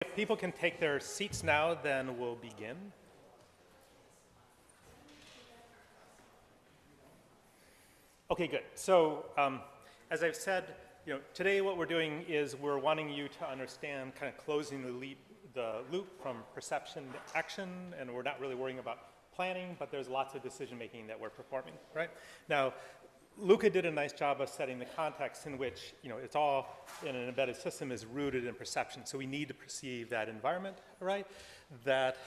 If people can take their seats now, then we'll begin. Okay, good. So as I've said, today what we're doing is we're wanting you to understand kind of closing the loop from perception to action, and we're not really worrying about planning, but there's lots of decision making that we're performing, right? Now, Luca did a nice job of setting the context in which, it's all in an embedded system is rooted in perception. So we need to perceive that environment, right? That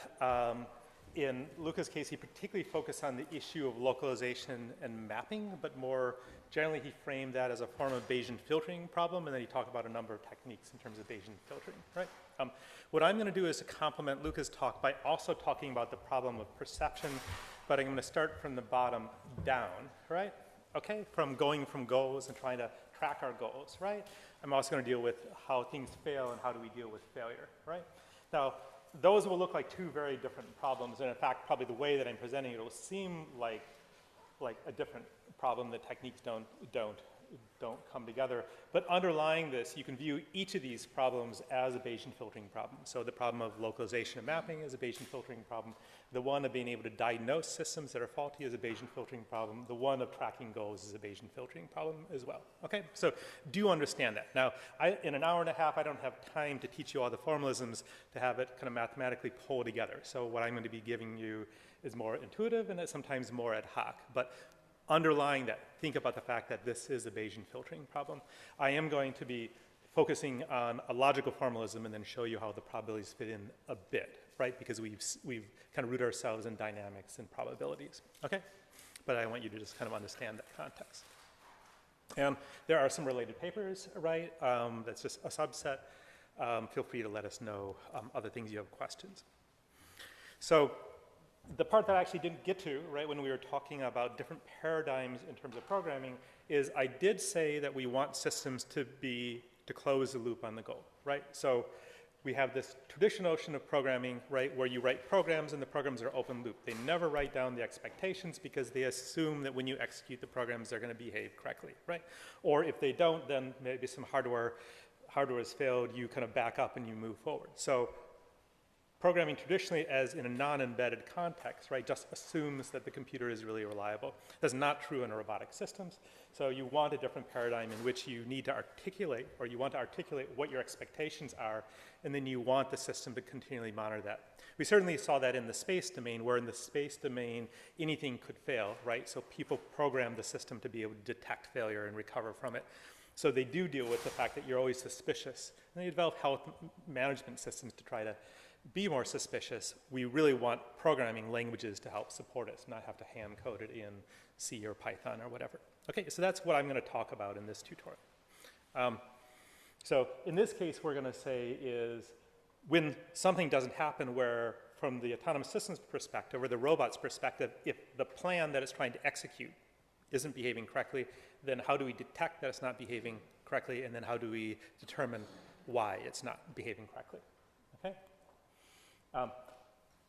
in Luca's case, he particularly focused on the issue of localization and mapping, but more generally, he framed that as a form of Bayesian filtering problem, and then he talked about a number of techniques in terms of Bayesian filtering, right? What I'm going to do is to complement Luca's talk by also talking about the problem of perception, but I'm going to start from the bottom down, right? Okay, from going from goals and trying to track our goals, right? I'm also going to deal with how things fail and how do we deal with failure, right? Now, those will look like two very different problems, and in fact, probably the way that I'm presenting it will seem like a different problem. The techniques don't come together. But underlying this, you can view each of these problems as a Bayesian filtering problem. So the problem of localization and mapping is a Bayesian filtering problem. The one of being able to diagnose systems that are faulty is a Bayesian filtering problem. The one of tracking goals is a Bayesian filtering problem as well. Okay, so do you understand that? Now, in an hour and a half, I don't have time to teach you all the formalisms to have it kind of mathematically pull together. So what I'm going to be giving you is more intuitive and sometimes more ad hoc. But underlying that, think about the fact that this is a Bayesian filtering problem. I am going to be focusing on a logical formalism and then show you how the probabilities fit in a bit, right? Because we've kind of rooted ourselves in dynamics and probabilities, okay? But I want you to just kind of understand that context. And there are some related papers, right? That's just a subset. Feel free to let us know other things you have questions. So the part that I actually didn't get to, right, when we were talking about different paradigms in terms of programming is I did say that we want systems to close the loop on the goal, right? So we have this traditional notion of programming, right, where you write programs and the programs are open loop. They never write down the expectations because they assume that when you execute the programs, they're going to behave correctly, right? Or if they don't, then maybe some hardware has failed, you kind of back up and you move forward. So programming traditionally as in a non-embedded context, right, just assumes that the computer is really reliable. That's not true in robotic systems. So you want a different paradigm in which you need to articulate, or you want to articulate what your expectations are, and then you want the system to continually monitor that. We certainly saw that in the space domain, where in the space domain, anything could fail, right? So people program the system to be able to detect failure and recover from it. So they do deal with the fact that you're always suspicious. And they develop health management systems to try to be more suspicious. We really want programming languages to help support us, not have to hand code it in C or Python or whatever. Okay, so that's what I'm going to talk about in this tutorial. So in this case, we're going to say is when something doesn't happen where from the autonomous systems perspective or the robot's perspective, if the plan that it's trying to execute isn't behaving correctly, then how do we detect that it's not behaving correctly, and then how do we determine why it's not behaving correctly? Okay.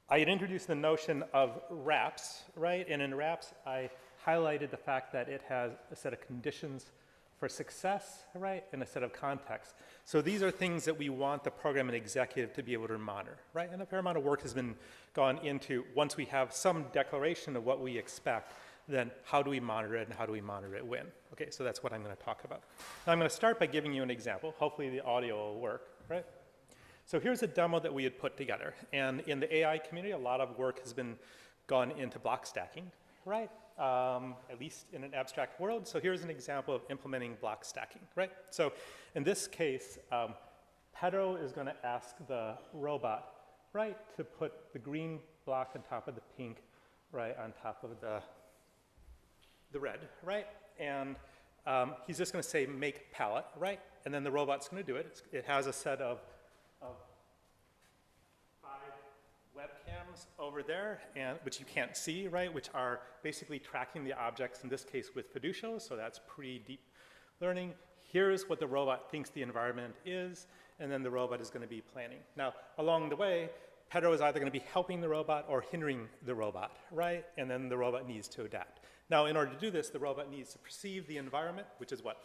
I had introduced the notion of wraps, right? And in wraps, I highlighted the fact that it has a set of conditions for success, right? And a set of contexts. So these are things that we want the program and executive to be able to monitor, right? And a fair amount of work has been gone into once we have some declaration of what we expect, then how do we monitor it and how do we monitor it when? Okay, so that's what I'm going to talk about. Now I'm going to start by giving you an example. Hopefully the audio will work, right? So here's a demo that we had put together. And in the AI community, a lot of work has been gone into block stacking, right? At least in an abstract world. So here's an example of implementing block stacking, right? So in this case, Pedro is going to ask the robot, right, to put the green block on top of the pink, right, on top of the red, right? And he's just going to say make palette, right? And then the robot's going to do it. It has a set of 5 webcams over there, which you can't see, right, which are basically tracking the objects, in this case with fiducial, so that's pretty deep learning. Here's what the robot thinks the environment is, and then the robot is going to be planning. Now, along the way, Pedro is either going to be helping the robot or hindering the robot, right? And then the robot needs to adapt. Now, in order to do this, the robot needs to perceive the environment, which is what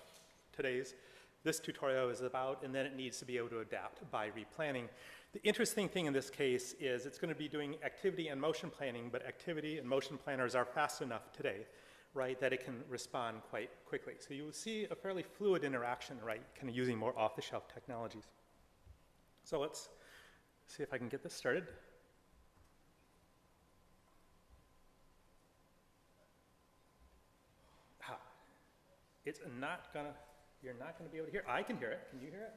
this tutorial is about, and then it needs to be able to adapt by replanning. The interesting thing in this case is it's going to be doing activity and motion planning, but activity and motion planners are fast enough today, right, that it can respond quite quickly. So you will see a fairly fluid interaction, right, kind of using more off-the-shelf technologies. So let's see if I can get this started. It's not gonna, you're not gonna be able to hear. I can hear it. Can you hear it?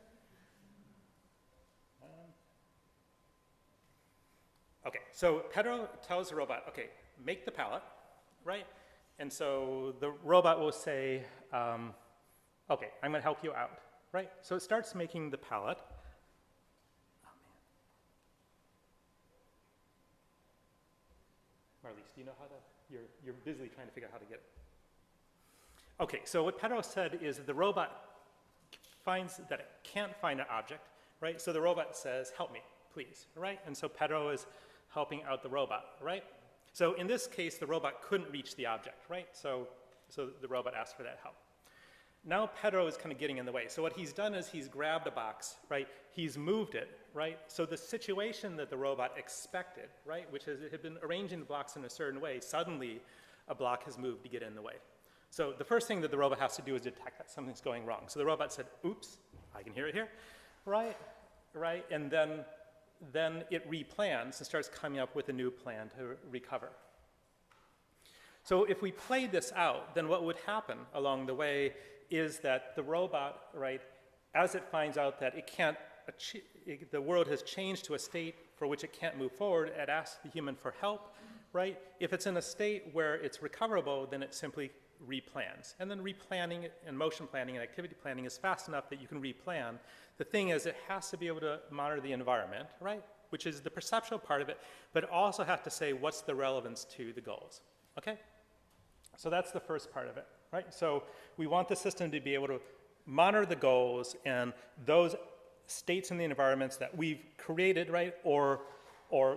Okay, so Pedro tells the robot, okay, make the palette, right? And so the robot will say, okay, I'm gonna help you out, right? So it starts making the palette. Oh, man. Marlies, do you know how to, you're busily trying to figure out how to get it. Okay, so what Pedro said is that the robot finds that it can't find an object, right? So the robot says, help me, please, right? And so Pedro is helping out the robot, right? So in this case, the robot couldn't reach the object, right? So the robot asked for that help. Now Pedro is kind of getting in the way. So what he's done is he's grabbed a box, right? He's moved it, right? So the situation that the robot expected, right, which is it had been arranging the blocks in a certain way, suddenly a block has moved to get in the way. So the first thing that the robot has to do is detect that something's going wrong. So the robot said, oops, I can hear it here, right? And then it replans and starts coming up with a new plan to recover. So if we play this out, then what would happen along the way is that the robot, right, as it finds out that it can't achieve, the world has changed to a state for which it can't move forward, it asks the human for help, right? If it's in a state where it's recoverable, then it simply replans. And then replanning and motion planning and activity planning is fast enough that you can replan. The thing is, it has to be able to monitor the environment, right? Which is the perceptual part of it, but also have to say what's the relevance to the goals, okay? So that's the first part of it, right? So we want the system to be able to monitor the goals and those states in the environments that we've created, right? Or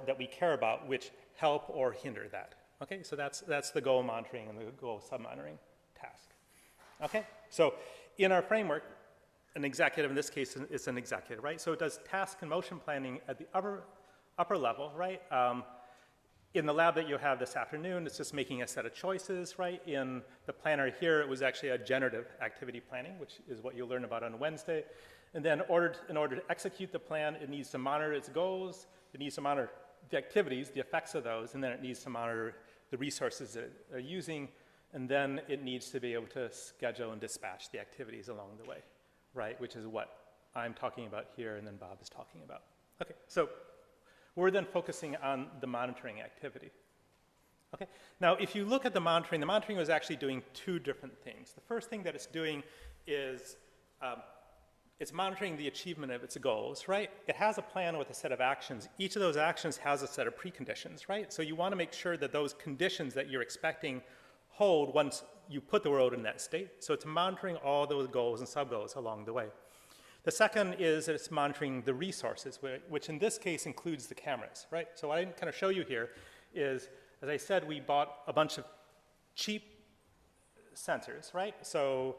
that we care about, which help or hinder that. Okay, so that's the goal monitoring and the goal sub-monitoring task. Okay, so in our framework, an executive, in this case, is an executive, right? So it does task and motion planning at the upper level, right? In the lab that you have this afternoon, it's just making a set of choices, right? In the planner here, it was actually a generative activity planning, which is what you'll learn about on Wednesday. And then in order to execute the plan, it needs to monitor its goals, it needs to monitor the activities, the effects of those, and then it needs to monitor the resources that they're using, and then it needs to be able to schedule and dispatch the activities along the way, right? Which is what I'm talking about here and then Bob is talking about. Okay, so we're then focusing on the monitoring activity. Okay, now if you look at the monitoring was actually doing two different things. The first thing that it's doing is it's monitoring the achievement of its goals, right? It has a plan with a set of actions. Each of those actions has a set of preconditions, right? So you want to make sure that those conditions that you're expecting hold once you put the world in that state. So it's monitoring all those goals and sub-goals along the way. The second is that it's monitoring the resources, which in this case includes the cameras, right? So what I didn't kind of show you here is, as I said, we bought a bunch of cheap sensors, right? So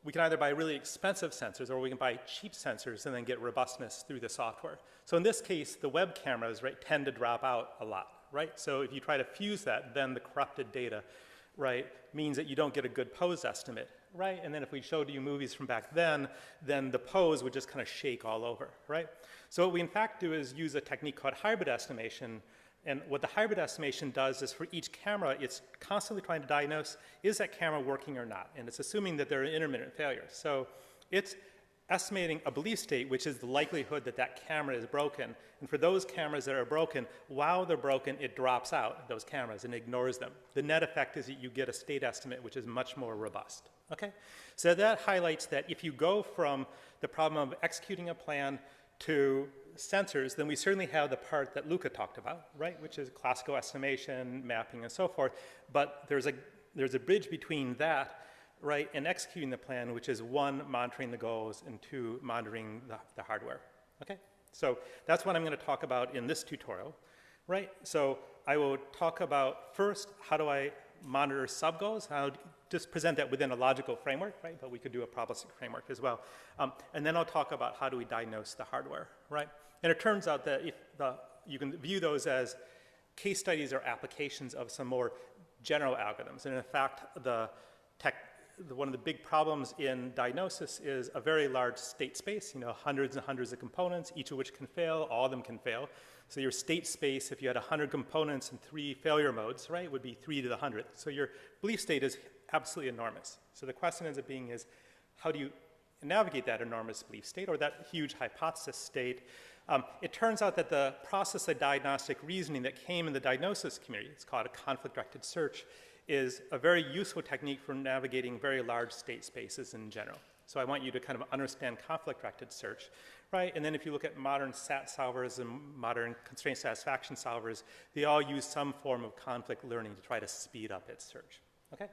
we can either buy really expensive sensors or we can buy cheap sensors and then get robustness through the software. So in this case, the web cameras, right, tend to drop out a lot, right? So if you try to fuse that, then the corrupted data, right, means that you don't get a good pose estimate, right? And then if we showed you movies from back then the pose would just kind of shake all over, right? So what we in fact do is use a technique called hybrid estimation. And what the hybrid estimation does is for each camera, it's constantly trying to diagnose, is that camera working or not? And it's assuming that there are intermittent failures. So it's estimating a belief state, which is the likelihood that that camera is broken. And for those cameras that are broken, while they're broken, it drops out those cameras and ignores them. The net effect is that you get a state estimate, which is much more robust. Okay? So that highlights that if you go from the problem of executing a plan to sensors, then we certainly have the part that Luca talked about, right, which is classical estimation, mapping, and so forth. But there's a bridge between that, right, and executing the plan, which is one, monitoring the goals, and two, monitoring the hardware. Okay, so that's what I'm going to talk about in this tutorial, right? So I will talk about first, how do I monitor sub-goals? I'll just present that within a logical framework, right? But we could do a probabilistic framework as well. And then I'll talk about how do we diagnose the hardware, right? And it turns out that you can view those as case studies or applications of some more general algorithms. And in fact, one of the big problems in diagnosis is a very large state space, hundreds and hundreds of components, each of which can fail, all of them can fail. So your state space, if you had 100 components and 3 failure modes, right, would be 3 to the 100th. So your belief state is absolutely enormous. So the question ends up being is, how do you navigate that enormous belief state or that huge hypothesis state? It turns out that the process of diagnostic reasoning that came in the diagnosis community, it's called a conflict-directed search, is a very useful technique for navigating very large state spaces in general. So I want you to kind of understand conflict-directed search, right? And then if you look at modern SAT solvers and modern constraint satisfaction solvers, they all use some form of conflict learning to try to speed up its search, okay?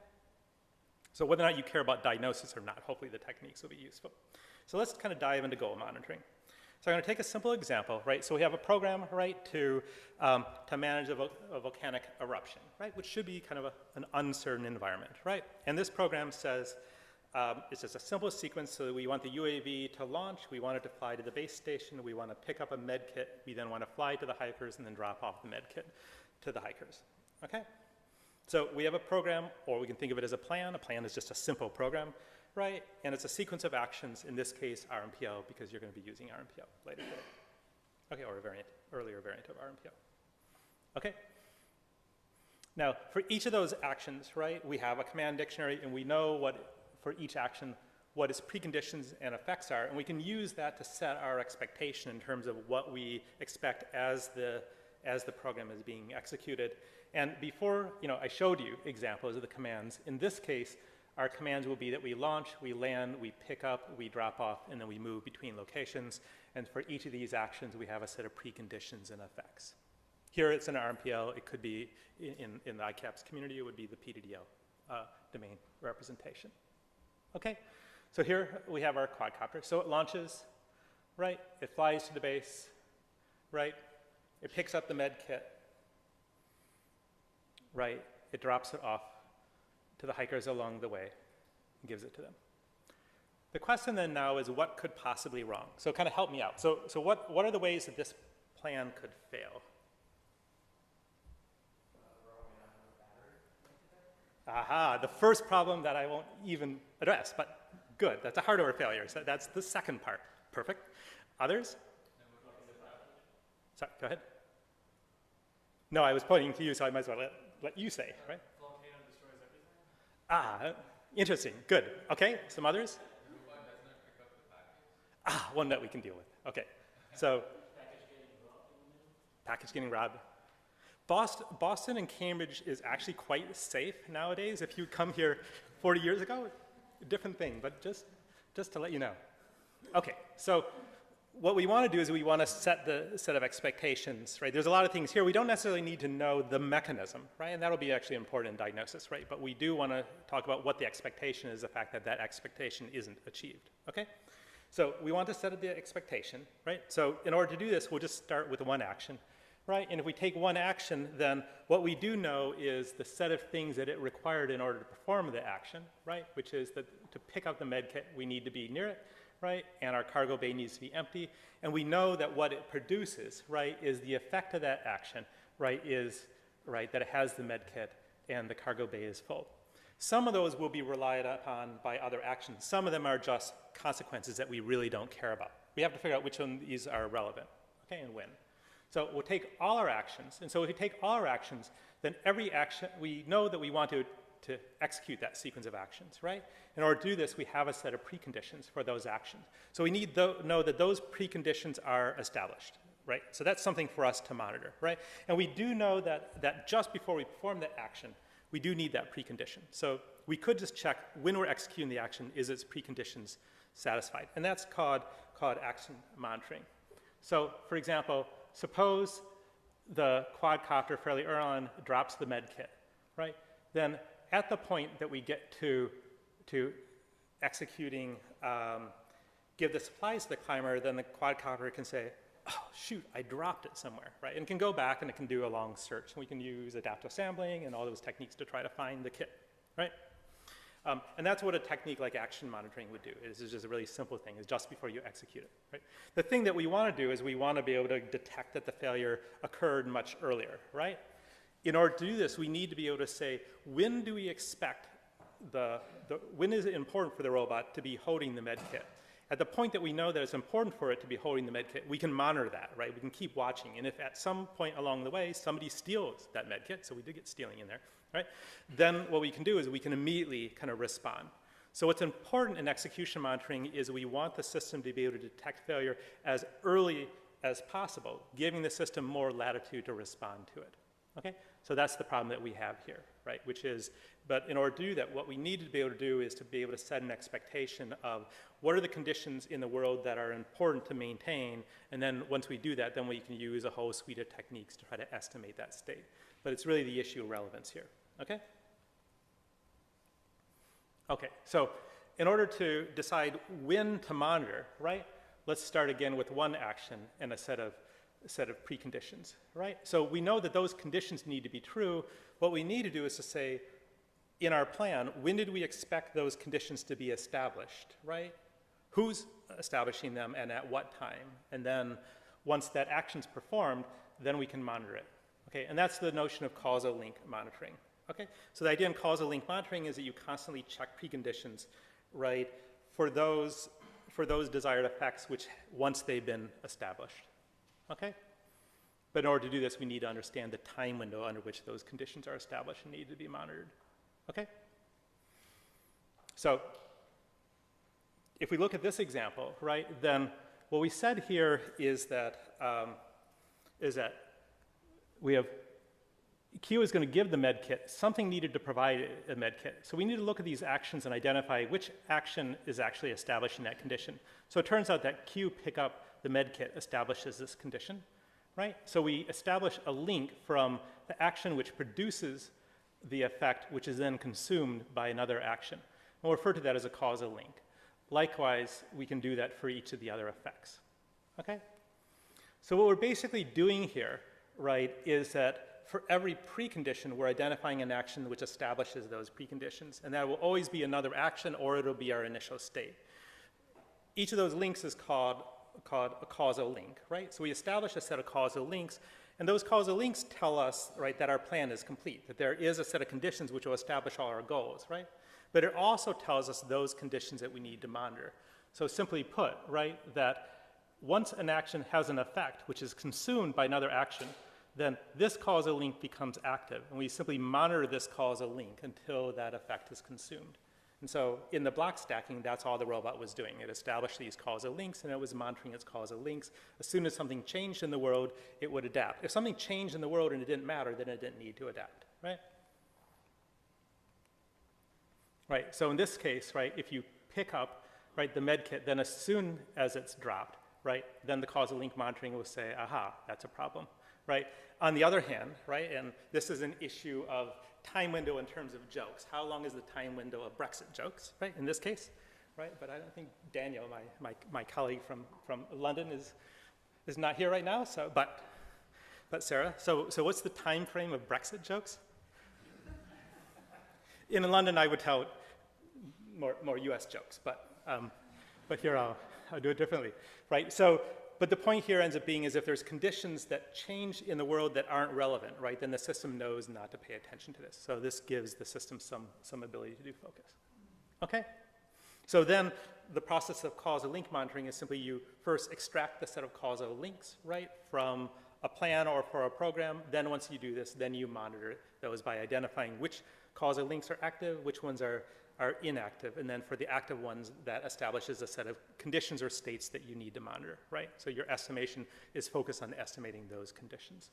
So whether or not you care about diagnosis or not, hopefully the techniques will be useful. So let's kind of dive into goal monitoring. So I'm going to take a simple example, right? So we have a program, right, to manage a volcanic eruption, right, which should be kind of an uncertain environment, right? And this program says it's just a simple sequence. So we want the UAV to launch. We want it to fly to the base station. We want to pick up a med kit. We then want to fly to the hikers and then drop off the med kit to the hikers, okay? So we have a program, or we can think of it as a plan. A plan is just a simple program, right? And it's a sequence of actions, in this case, RMPO, because you're going to be using RMPO later today. Okay, or a earlier variant of RMPO. Okay? Now, for each of those actions, right, we have a command dictionary, and we know for each action, what its preconditions and effects are, and we can use that to set our expectation in terms of what we expect as the program is being executed. And before, I showed you examples of the commands. In this case, our commands will be that we launch, we land, we pick up, we drop off, and then we move between locations. And for each of these actions, we have a set of preconditions and effects. Here it's an RMPL. It could be, in the ICAPS community, it would be the PDDO domain representation. Okay, so here we have our quadcopter. So it launches, right? It flies to the base, right? It picks up the med kit, right? It drops it off to the hikers along the way and gives it to them. The question then now is what could possibly wrong? So kind of help me out. So what are the ways that this plan could fail? Aha, the first problem that I won't even address, but good, that's a hardware failure. So that's the second part. Perfect. Others? Sorry, go ahead. No, I was pointing to you, so I might as well let you say, right? Volcano destroys everything. Interesting. Good. Okay, some others? One that we can deal with. Okay, so package getting robbed. Boston and Cambridge is actually quite safe nowadays. If you come here 40 years ago, a different thing, but just to let you know. Okay, so what we want to do is we want to set the set of expectations, right? There's a lot of things here. We don't necessarily need to know the mechanism, right? And that'll be actually important in diagnosis, right? But we do want to talk about what the expectation is, the fact that that expectation isn't achieved, okay? So we want to set the expectation, right? So in order to do this, we'll just start with one action, right? And if we take one action, then what we do know is the set of things that it required in order to perform the action, right? Which is that to pick up the med kit, we need to be near it, right? And our cargo bay needs to be empty. And we know that what it produces, right, is the effect of that action, right, is, right, that it has the med kit and the cargo bay is full. Some of those will be relied upon by other actions. Some of them are just consequences that we really don't care about. We have to figure out which one of these are relevant, okay, and when. So we'll take all our actions. And so if we take all our actions, then every action, we know that we want to execute that sequence of actions, right? In order to do this, we have a set of preconditions for those actions. So we need to know that those preconditions are established, right? So that's something for us to monitor, right? And we do know that just before we perform that action, we do need that precondition. So we could just check when we're executing the action, is its preconditions satisfied? And that's called action monitoring. So for example, suppose the quadcopter fairly early on drops the med kit, right? Then at the point that we get to executing, give the supplies to the climber, then the quadcopter can say, oh, shoot, I dropped it somewhere, right? And it can go back and it can do a long search. And we can use adaptive sampling and all those techniques to try to find the kit, right? And that's what a technique like action monitoring would do. This is just a really simple thing, is just before you execute it, right? The thing that we want to do is we want to be able to detect that the failure occurred much earlier, right? In order to do this, we need to be able to say, when do we expect when is it important for the robot to be holding the med kit? At the point that we know that it's important for it to be holding the med kit, we can monitor that, right? We can keep watching. And if at some point along the way somebody steals that med kit, so we did get stealing in there, right? Then what we can do is we can immediately kind of respond. So what's important in execution monitoring is we want the system to be able to detect failure as early as possible, giving the system more latitude to respond to it, okay? So that's the problem that we have here, right? Which is, but in order to do that, what we need to be able to do is to be able to set an expectation of what are the conditions in the world that are important to maintain, and then once we do that, then we can use a whole suite of techniques to try to estimate that state. But it's really the issue of relevance here, okay? Okay, so in order to decide when to monitor, right, let's start again with one action and a set of preconditions, right? So we know that those conditions need to be true. What we need to do is to say, in our plan, when did we expect those conditions to be established, right? Who's establishing them and at what time? And then once that action's performed, then we can monitor it, okay? And that's the notion of causal link monitoring, okay? So the idea in causal link monitoring is that you constantly check preconditions, right, for those desired effects which once they've been established, okay? But in order to do this, we need to understand the time window under which those conditions are established and need to be monitored, okay? So if we look at this example, right, then what we said here is that we have Q is going to give the med kit something needed to provide a med kit. So we need to look at these actions and identify which action is actually establishing that condition. So it turns out that Q pick up the med kit establishes this condition, right? So we establish a link from the action which produces the effect, which is then consumed by another action. And we'll refer to that as a causal link. Likewise, we can do that for each of the other effects, okay? So what we're basically doing here, right, is that for every precondition, we're identifying an action which establishes those preconditions, and that will always be another action, or it'll be our initial state. Each of those links is called a causal link, right? So we establish a set of causal links, and those causal links tell us, right, that our plan is complete, that there is a set of conditions which will establish all our goals, right? But it also tells us those conditions that we need to monitor. So simply put, right, that once an action has an effect which is consumed by another action, then this causal link becomes active, and we simply monitor this causal link until that effect is consumed. And so in the block stacking, that's all the robot was doing. It established these causal links, and it was monitoring its causal links. As soon as something changed in the world, it would adapt. If something changed in the world and it didn't matter, then it didn't need to adapt, right? Right, so in this case, right, if you pick up, right, the med kit, then as soon as it's dropped, right, then the causal link monitoring will say, aha, that's a problem, right? On the other hand, right, and this is an issue of time window in terms of jokes. How long is the time window of Brexit jokes, right, in this case, right? But I don't think Daniel, my colleague from London is not here right now, so, but Sarah, so what's the time frame of Brexit jokes? In London, I would tell more US jokes, but here I'll do it differently, right? So, but the point here ends up being is if there's conditions that change in the world that aren't relevant, right, then the system knows not to pay attention to this. So this gives the system some ability to do focus. Okay? So then the process of causal link monitoring is simply you first extract the set of causal links, right, from a plan or for a program. Then once you do this, then you monitor those by identifying which causal links are active, which ones are inactive, and then for the active ones, that establishes a set of conditions or states that you need to monitor, right? So your estimation is focused on estimating those conditions.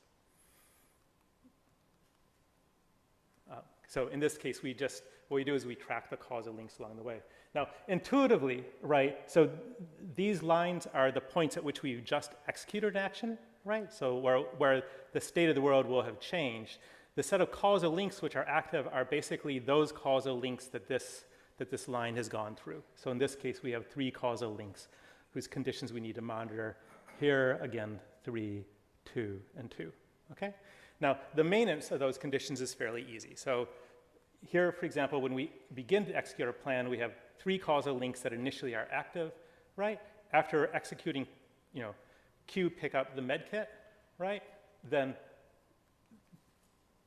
So in this case, what we do is we track the causal links along the way. Now, intuitively, right, so these lines are the points at which we've just executed an action, right? So where the state of the world will have changed. The set of causal links which are active are basically those causal links that this line has gone through. So in this case, we have 3 causal links whose conditions we need to monitor. Here, again, 3, 2, and 2, okay? Now, the maintenance of those conditions is fairly easy. So here, for example, when we begin to execute our plan, we have 3 causal links that initially are active, right? After executing, Q pick up the med kit, right? Then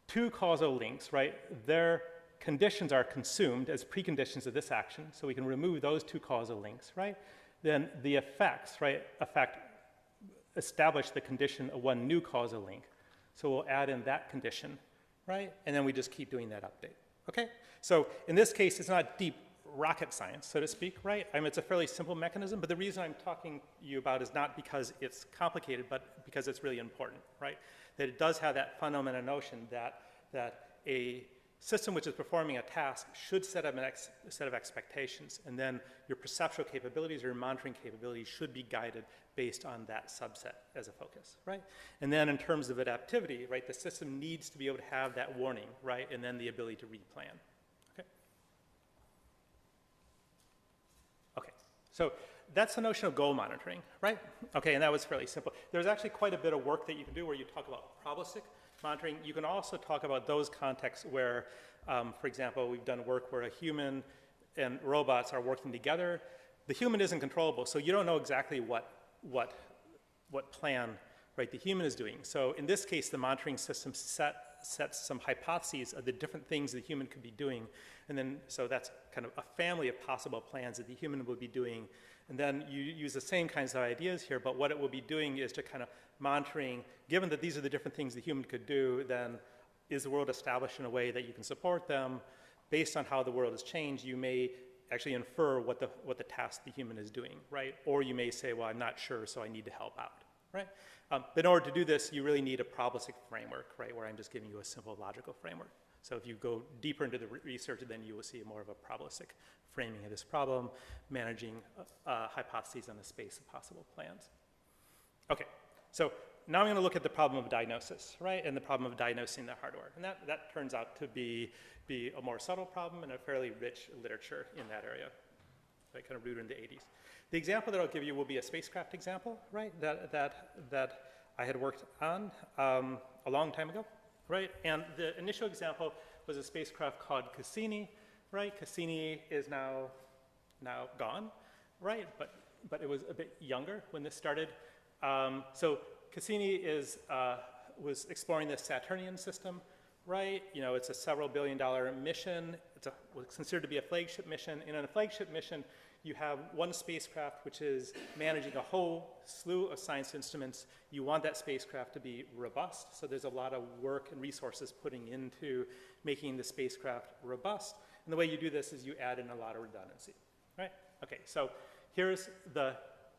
2 causal links, right? Their conditions are consumed as preconditions of this action, so we can remove those 2 causal links, right? Then the effects, right, establish the condition of 1 new causal link. So we'll add in that condition, right? And then we just keep doing that update, okay? So in this case, it's not deep rocket science, so to speak, right? I mean, it's a fairly simple mechanism, but the reason I'm talking to you about is not because it's complicated, but because it's really important, right? That it does have that fundamental notion that a system which is performing a task should set up a set of expectations, and then your perceptual capabilities or your monitoring capabilities should be guided based on that subset as a focus, right? And then in terms of adaptivity, right, the system needs to be able to have that warning, right, and then the ability to replan. Okay, so that's the notion of goal monitoring, right? Okay, and that was fairly simple. There's actually quite a bit of work that you can do where you talk about probabilistic monitoring. You can also talk about those contexts where, for example, we've done work where a human and robots are working together. The human isn't controllable, so you don't know exactly what plan, right, the human is doing. So in this case, the monitoring system sets some hypotheses of the different things the human could be doing. And then, so that's kind of a family of possible plans that the human will be doing. And then you use the same kinds of ideas here, but what it will be doing is to kind of monitoring, given that these are the different things the human could do, then is the world established in a way that you can support them? Based on how the world has changed, you may actually infer what the task the human is doing, right? Or you may say, well, I'm not sure, so I need to help out, right? But in order to do this, you really need a probabilistic framework, right, where I'm just giving you a simple logical framework. So if you go deeper into the research, then you will see more of a probabilistic framing of this problem, managing hypotheses on the space of possible plans. Okay, so now I'm going to look at the problem of diagnosis, right, and the problem of diagnosing the hardware. And that turns out to be a more subtle problem and a fairly rich literature in that area, like kind of rooted in the 80s. The example that I'll give you will be a spacecraft example, right, that I had worked on a long time ago, right? And the initial example was a spacecraft called Cassini, right? Cassini is now gone, right? But it was a bit younger when this started. So Cassini was exploring the Saturnian system, right? You know, it's a several billion-dollar mission. Was considered to be a flagship mission. And in a flagship mission, you have one spacecraft which is managing a whole slew of science instruments. You want that spacecraft to be robust, so there's a lot of work and resources putting into making the spacecraft robust. And the way you do this is you add in a lot of redundancy, right? Okay, so here's the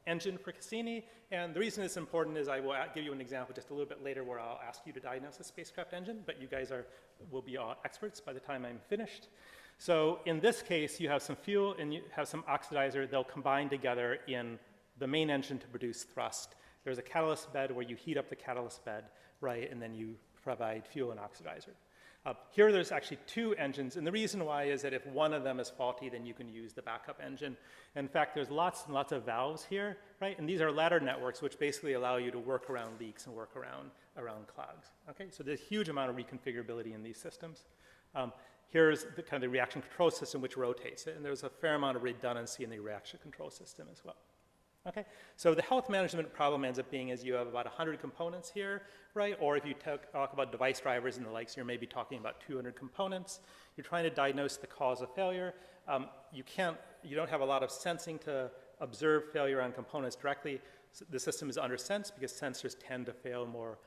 engine for Cassini, and the reason it's important is I will give you an example just a little bit later where I'll ask you to diagnose a spacecraft engine, but you guys will be all experts by the time I'm finished. So in this case, you have some fuel and you have some oxidizer. They'll combine together in the main engine to produce thrust. There's a catalyst bed where you heat up the catalyst bed, right, and then you provide fuel and oxidizer. Here there's actually 2 engines, and the reason why is that if one of them is faulty, then you can use the backup engine. In fact, there's lots and lots of valves here, right, and these are ladder networks which basically allow you to work around leaks and work around clogs, okay? So there's a huge amount of reconfigurability in these systems. Here's the kind of the reaction control system which rotates it, and there's a fair amount of redundancy in the reaction control system as well. Okay, so the health management problem ends up being is you have about 100 components here, right? Or if you talk about device drivers and the likes, you're maybe talking about 200 components. You're trying to diagnose the cause of failure. You don't have a lot of sensing to observe failure on components directly. So the system is undersensed because sensors tend to fail more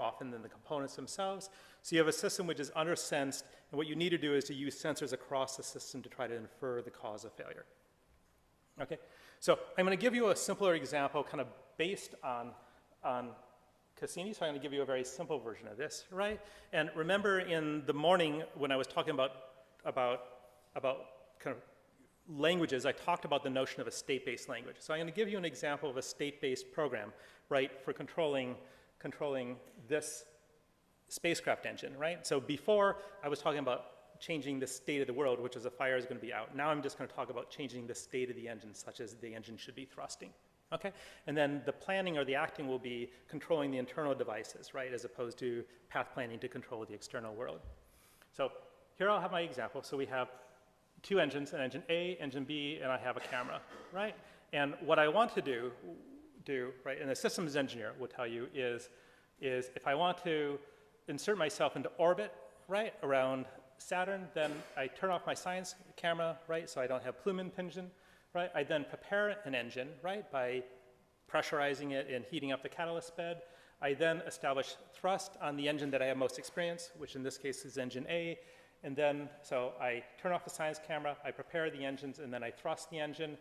often than the components themselves. So you have a system which is undersensed, and what you need to do is to use sensors across the system to try to infer the cause of failure. Okay, so I'm going to give you a simpler example kind of based on Cassini, so I'm going to give you a very simple version of this, right? And remember in the morning when I was talking about kind of languages, I talked about the notion of a state-based language. So I'm going to give you an example of a state-based program, right, for controlling this spacecraft engine, right? So before I was talking about changing the state of the world, which is a fire is going to be out. Now I'm just going to talk about changing the state of the engine, such as the engine should be thrusting, okay? And then the planning or the acting will be controlling the internal devices, right, as opposed to path planning to control the external world. So here I'll have my example. So we have two engines, an engine A, engine B, and I have a camera, right? And what I want to do, right, and the systems engineer will tell you is if I want to insert myself into orbit, right, around Saturn, then I turn off my science camera, right, so I don't have plume impingement, right? I then prepare an engine, right, by pressurizing it and heating up the catalyst bed. I then establish thrust on the engine that I have most experience, which in this case is engine A. And then, so I turn off the science camera, I prepare the engines, and then I thrust the engine.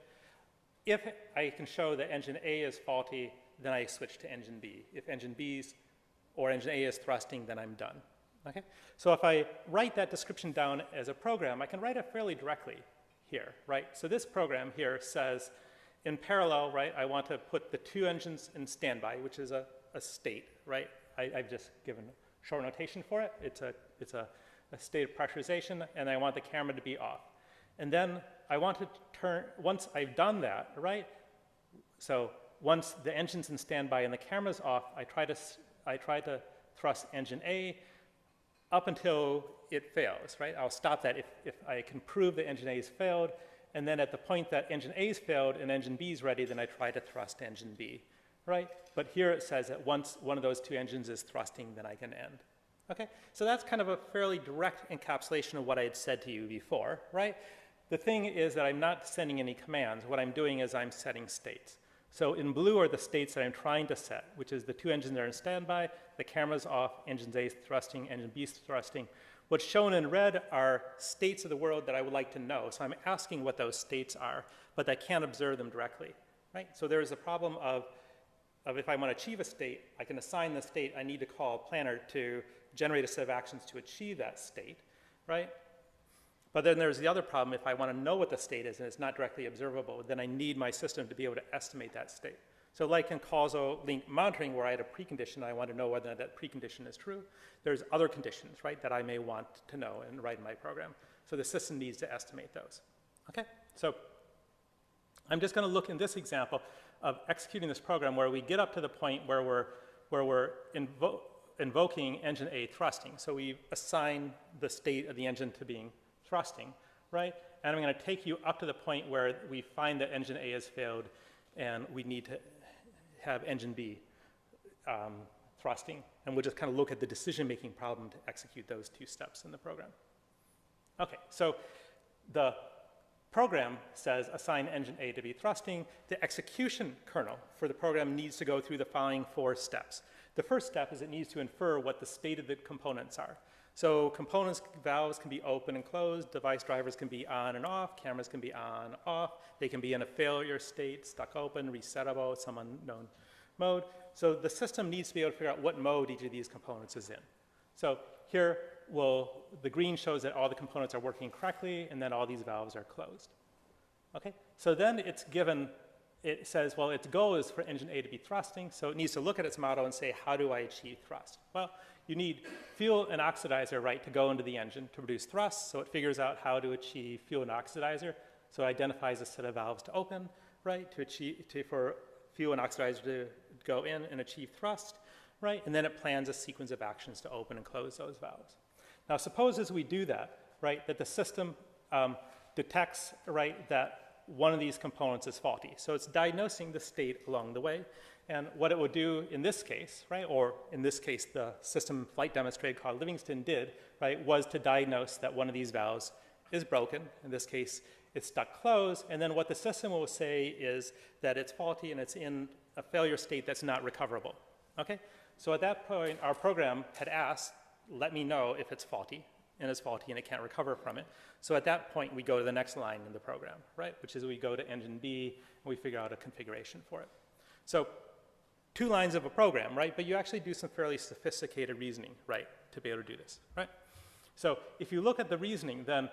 If I can show that engine A is faulty, then I switch to engine B. If engine B's or engine A is thrusting, then I'm done. Okay? So if I write that description down as a program, I can write it fairly directly here, right? So this program here says, in parallel, right, I want to put the two engines in standby, which is a state, right? I've just given short notation for it. It's a state of pressurization, and I want the camera to be off. And then I want to turn, once I've done that, right? So once the engine's in standby and the camera's off, I try to thrust engine A up until it fails, right? I'll stop that if I can prove that engine A has failed, and then at the point that engine A's failed and engine B's ready, then I try to thrust engine B, right? But here it says that once one of those two engines is thrusting, then I can end. Okay, so that's kind of a fairly direct encapsulation of what I had said to you before, right? The thing is that I'm not sending any commands. What I'm doing is I'm setting states. So in blue are the states that I'm trying to set, which is the two engines are in standby, the camera's off, engine A is thrusting, engine B is thrusting. What's shown in red are states of the world that I would like to know. So I'm asking what those states are, but I can't observe them directly, right? So there is a problem of if I want to achieve a state, I can assign the state. I need to call a planner to generate a set of actions to achieve that state, right? But then there's the other problem. If I want to know what the state is and it's not directly observable, then I need my system to be able to estimate that state. So like in causal link monitoring where I had a precondition, I want to know whether that precondition is true. There's other conditions, right, that I may want to know and write in my program. So the system needs to estimate those. Okay, so I'm just going to look in this example of executing this program where we get up to the point where we're invoking engine A thrusting. So we assign the state of the engine to being thrusting, right? And I'm going to take you up to the point where we find that engine A has failed and we need to have engine B thrusting. And we'll just kind of look at the decision-making problem to execute those two steps in the program. Okay, so the program says assign engine A to be thrusting. The execution kernel for the program needs to go through the following 4 steps. The first step is it needs to infer what the state of the components are. So components, valves can be open and closed, device drivers can be on and off, cameras can be on, off, they can be in a failure state, stuck open, resettable, some unknown mode. So the system needs to be able to figure out what mode each of these components is in. So here, the green shows that all the components are working correctly, and then all these valves are closed. Okay, so then it's given, it says, well, its goal is for engine A to be thrusting, so it needs to look at its model and say, how do I achieve thrust? Well, you need fuel and oxidizer, right, to go into the engine to produce thrust, so it figures out how to achieve fuel and oxidizer, so it identifies a set of valves to open, right, for fuel and oxidizer to go in and achieve thrust, right, and then it plans a sequence of actions to open and close those valves. Now, suppose as we do that, right, that the system detects, right, that one of these components is faulty. So it's diagnosing the state along the way. And what it would do in this case, right, or in this case, the system flight demonstrator called Livingston did, right, was to diagnose that one of these valves is broken. In this case, it's stuck closed. And then what the system will say is that it's faulty and it's in a failure state that's not recoverable. Okay? So at that point, our program had asked, let me know if it's faulty, and it can't recover from it. So at that point, we go to the next line in the program, right, which is we go to engine B, and we figure out a configuration for it. So 2 lines of a program, right, but you actually do some fairly sophisticated reasoning, right, to be able to do this, right? So if you look at the reasoning, then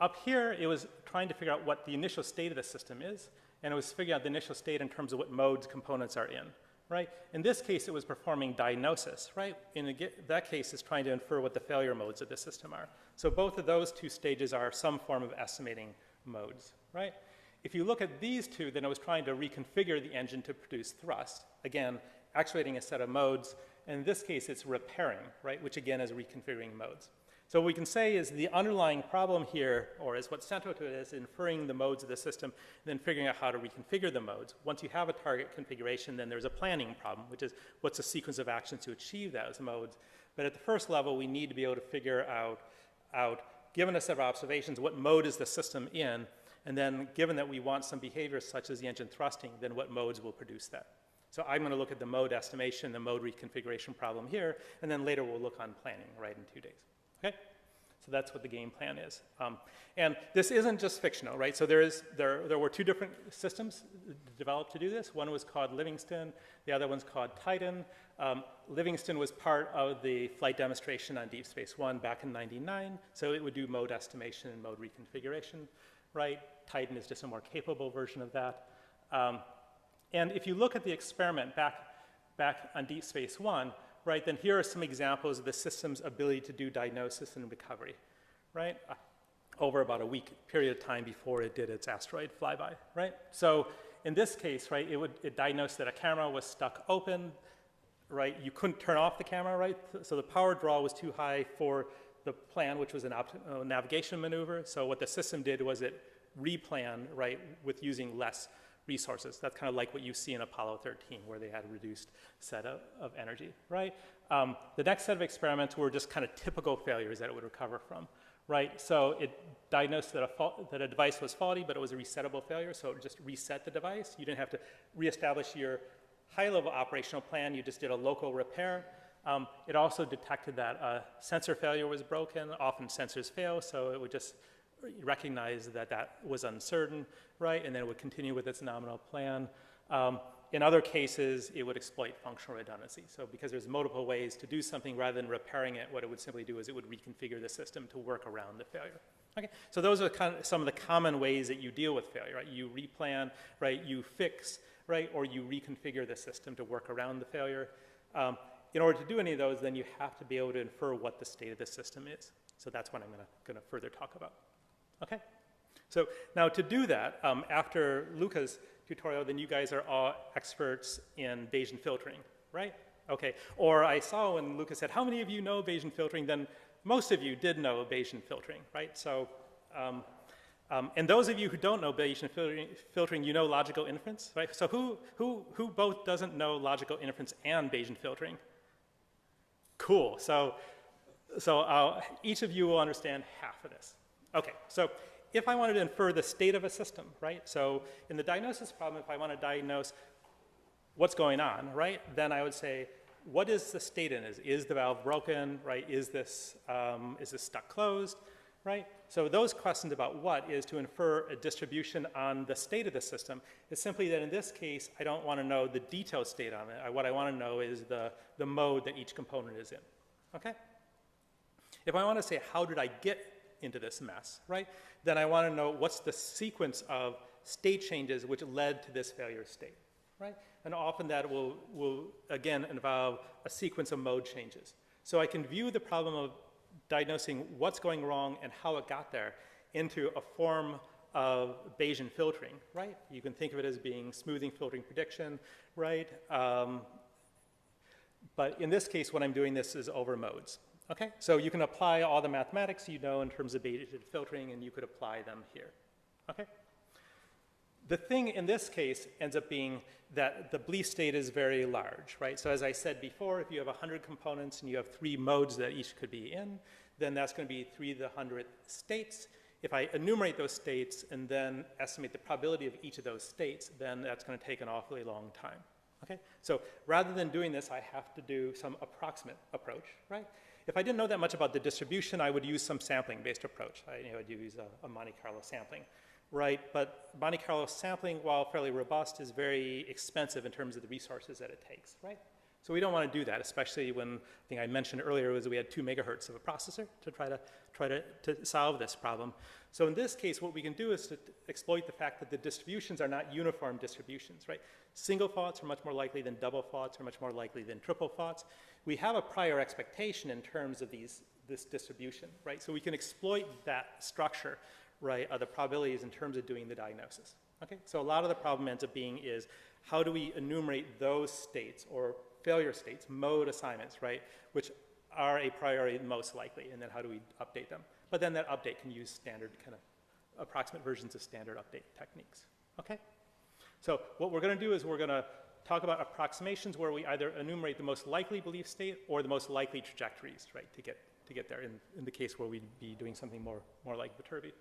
up here, it was trying to figure out what the initial state of the system is, and it was figuring out the initial state in terms of what modes components are in. Right? In this case, it was performing diagnosis, right? In that case, it's trying to infer what the failure modes of the system are. So both of those 2 stages are some form of estimating modes, right? If you look at these 2, then it was trying to reconfigure the engine to produce thrust. Again, actuating a set of modes. And in this case, it's repairing, right? Which again is reconfiguring modes. So what we can say is the underlying problem here, or is what's central to it, is inferring the modes of the system, and then figuring out how to reconfigure the modes. Once you have a target configuration, then there's a planning problem, which is what's the sequence of actions to achieve those modes. But at the first level, we need to be able to figure out, given a set of observations, what mode is the system in, and then given that we want some behaviors such as the engine thrusting, then what modes will produce that. So I'm going to look at the mode estimation, the mode reconfiguration problem here, and then later we'll look on planning, right, in 2 days. Okay? So that's what the game plan is. And this isn't just fictional, right? So there were 2 different systems developed to do this. One was called Livingston. The other one's called Titan. Livingston was part of the flight demonstration on Deep Space One back in '99. So it would do mode estimation and mode reconfiguration, right? Titan is just a more capable version of that. And if you look at the experiment back on Deep Space One, right, then here are some examples of the system's ability to do diagnosis and recovery, right, over about a week period of time before it did its asteroid flyby, right? So in this case, right, it diagnosed that a camera was stuck open, right? You couldn't turn off the camera, right? So the power draw was too high for the plan, which was a navigation maneuver. So what the system did was it replanned, right, with using less resources. That's kind of like what you see in Apollo 13, where they had a reduced set of energy, right? The next set of experiments were just kind of typical failures that it would recover from, right? So it diagnosed that a device was faulty, but it was a resettable failure, so it would just reset the device. You didn't have to reestablish your high-level operational plan. You just did a local repair. It also detected that a sensor failure was broken. Often sensors fail, so it would just recognize that that was uncertain, right? And then it would continue with its nominal plan. In other cases, it would exploit functional redundancy. So because there's multiple ways to do something, rather than repairing it, what it would simply do is it would reconfigure the system to work around the failure. Okay, so those are kind of some of the common ways that you deal with failure, right? You replan, right? You fix, right? Or you reconfigure the system to work around the failure. In order to do any of those, then you have to be able to infer what the state of the system is. So that's what I'm gonna further talk about. Okay, so now to do that, after Luca's tutorial, then you guys are all experts in Bayesian filtering, right? Okay, or I saw when Luca said, how many of you know Bayesian filtering? Then most of you did know Bayesian filtering, right? So, and those of you who don't know Bayesian filtering, you know logical inference, right? So who both doesn't know logical inference and Bayesian filtering? Cool, so each of you will understand half of this. Okay, so if I wanted to infer the state of a system, right? So in the diagnosis problem, if I want to diagnose what's going on, right? Then I would say, what is the state in it? Is the valve broken, right? Is this stuck closed, right? So those questions about what is to infer a distribution on the state of the system is simply that in this case, I don't want to know the detailed state on it. What I want to know is the mode that each component is in, okay? If I want to say, how did I get into this mess, right? Then I want to know what's the sequence of state changes which led to this failure state, right? And often that will again involve a sequence of mode changes. So I can view the problem of diagnosing what's going wrong and how it got there into a form of Bayesian filtering, right? You can think of it as being smoothing, filtering, prediction, right? But in this case, what I'm doing this is over modes. Okay, so you can apply all the mathematics you know in terms of Bayesian filtering, and you could apply them here. Okay? The thing in this case ends up being that the belief state is very large, right? So as I said before, if you have 100 components and you have 3 modes that each could be in, then that's going to be 3 to the 100th states. If I enumerate those states and then estimate the probability of each of those states, then that's going to take an awfully long time. Okay? So rather than doing this, I have to do some approximate approach, right? If I didn't know that much about the distribution, I would use some sampling-based approach. I would use a Monte Carlo sampling, right? But Monte Carlo sampling, while fairly robust, is very expensive in terms of the resources that it takes, right? So we don't want to do that, especially when the thing I mentioned earlier was we had 2 megahertz of a processor to try to solve this problem. So in this case, what we can do is to exploit the fact that the distributions are not uniform distributions, right? Single faults are much more likely than double faults, are much more likely than triple faults. We have a prior expectation in terms of this distribution, right? So we can exploit that structure, right, of the probabilities in terms of doing the diagnosis. Okay, so a lot of the problem ends up being is how do we enumerate those states or failure states, mode assignments, right, which are a priori most likely, and then how do we update them? But then that update can use standard kind of approximate versions of standard update techniques, okay? So what we're gonna do is we're gonna talk about approximations where we either enumerate the most likely belief state or the most likely trajectories, right, to get there in the case where we'd be doing something more like Viterbi.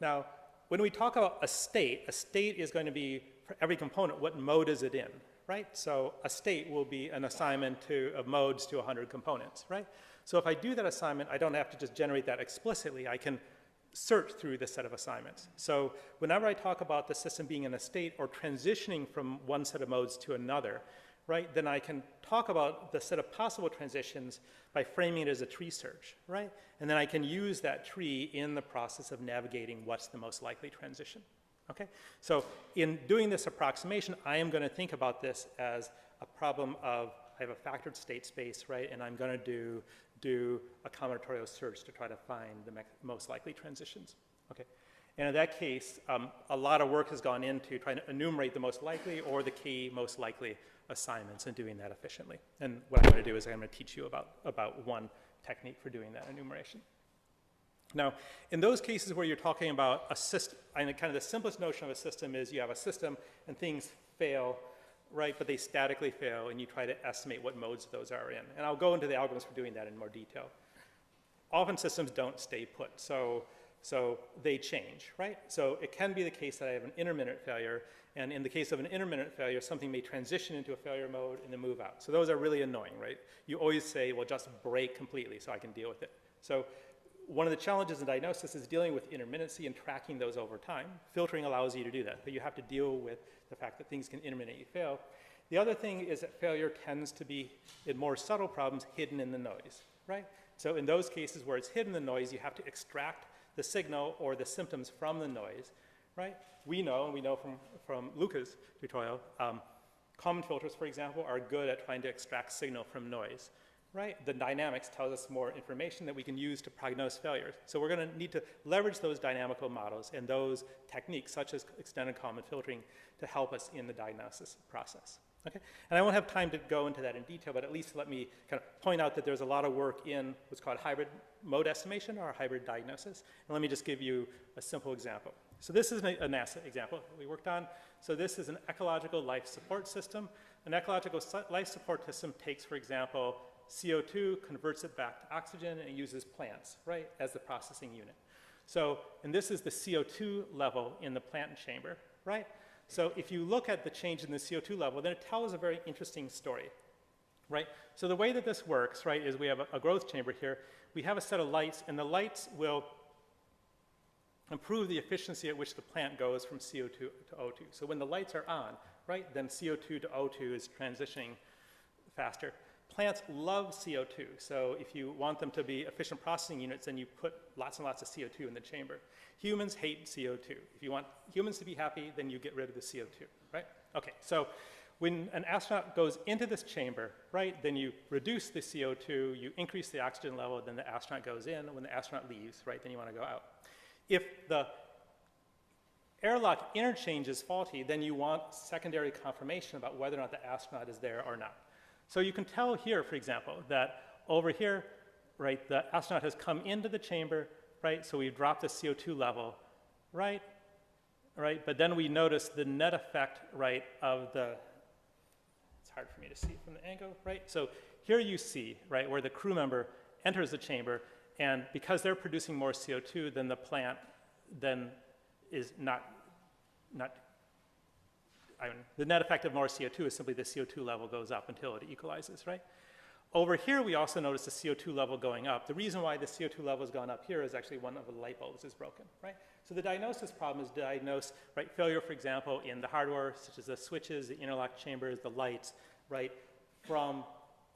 Now, when we talk about a state is going to be, for every component, what mode is it in, right? So a state will be an assignment of modes to 100 components, right? So if I do that assignment, I don't have to just generate that explicitly. I can search through this set of assignments. So whenever I talk about the system being in a state or transitioning from one set of modes to another, right, then I can talk about the set of possible transitions by framing it as a tree search, right? And then I can use that tree in the process of navigating what's the most likely transition, okay? So in doing this approximation, I am going to think about this as a problem of, I have a factored state space, right, and I'm going to do a combinatorial search to try to find the most likely transitions, okay? And in that case, a lot of work has gone into trying to enumerate the most likely or the key most likely assignments and doing that efficiently. And what I'm going to do is I'm going to teach you about one technique for doing that enumeration. Now, in those cases where you're talking about a system, I mean, kind of the simplest notion of a system is you have a system and things fail, right, but they statically fail, and you try to estimate what modes those are in. And I'll go into the algorithms for doing that in more detail. Often systems don't stay put, so they change, right? So it can be the case that I have an intermittent failure, and in the case of an intermittent failure, something may transition into a failure mode and then move out. So those are really annoying, right? You always say, well, just break completely so I can deal with it. So one of the challenges in diagnosis is dealing with intermittency and tracking those over time. Filtering allows you to do that, but you have to deal with the fact that things can intermittently fail. The other thing is that failure tends to be, in more subtle problems, hidden in the noise, right? So in those cases where it's hidden in the noise, you have to extract the signal or the symptoms from the noise, right? We know, and we know from Luca's tutorial, common filters, for example, are good at trying to extract signal from noise, right? The dynamics tells us more information that we can use to prognose failures. So we're going to need to leverage those dynamical models and those techniques, such as extended common filtering, to help us in the diagnosis process. Okay? And I won't have time to go into that in detail, but at least let me kind of point out that there's a lot of work in what's called hybrid mode estimation or hybrid diagnosis. And let me just give you a simple example. So this is a NASA example that we worked on. So this is an ecological life support system. An ecological life support system takes, for example, CO2, converts it back to oxygen, and it uses plants, right, as the processing unit. So, and this is the CO2 level in the plant chamber, right? So if you look at the change in the CO2 level, then it tells a very interesting story, right? So the way that this works, right, is we have a growth chamber here. We have a set of lights, and the lights will improve the efficiency at which the plant goes from CO2 to O2. So when the lights are on, right, then CO2 to O2 is transitioning faster. Plants love CO2, so if you want them to be efficient processing units, then you put lots and lots of CO2 in the chamber. Humans hate CO2. If you want humans to be happy, then you get rid of the CO2, right? Okay, so when an astronaut goes into this chamber, right, then you reduce the CO2, you increase the oxygen level, then the astronaut goes in. When the astronaut leaves, right, then you want to go out. If the airlock interchange is faulty, then you want secondary confirmation about whether or not the astronaut is there or not. So you can tell here, for example, that over here, right, the astronaut has come into the chamber, right, so we've dropped the CO2 level, right, but then we notice the net effect, right, of the, it's hard for me to see from the angle, right, so here you see, right, where the crew member enters the chamber, and because they're producing more CO2 than the plant then is the net effect of more CO2 is simply the CO2 level goes up until it equalizes, right? Over here, we also notice the CO2 level going up. The reason why the CO2 level has gone up here is actually one of the light bulbs is broken, right? So the diagnosis problem is to diagnose, right, failure, for example, in the hardware, such as the switches, the interlock chambers, the lights, right, from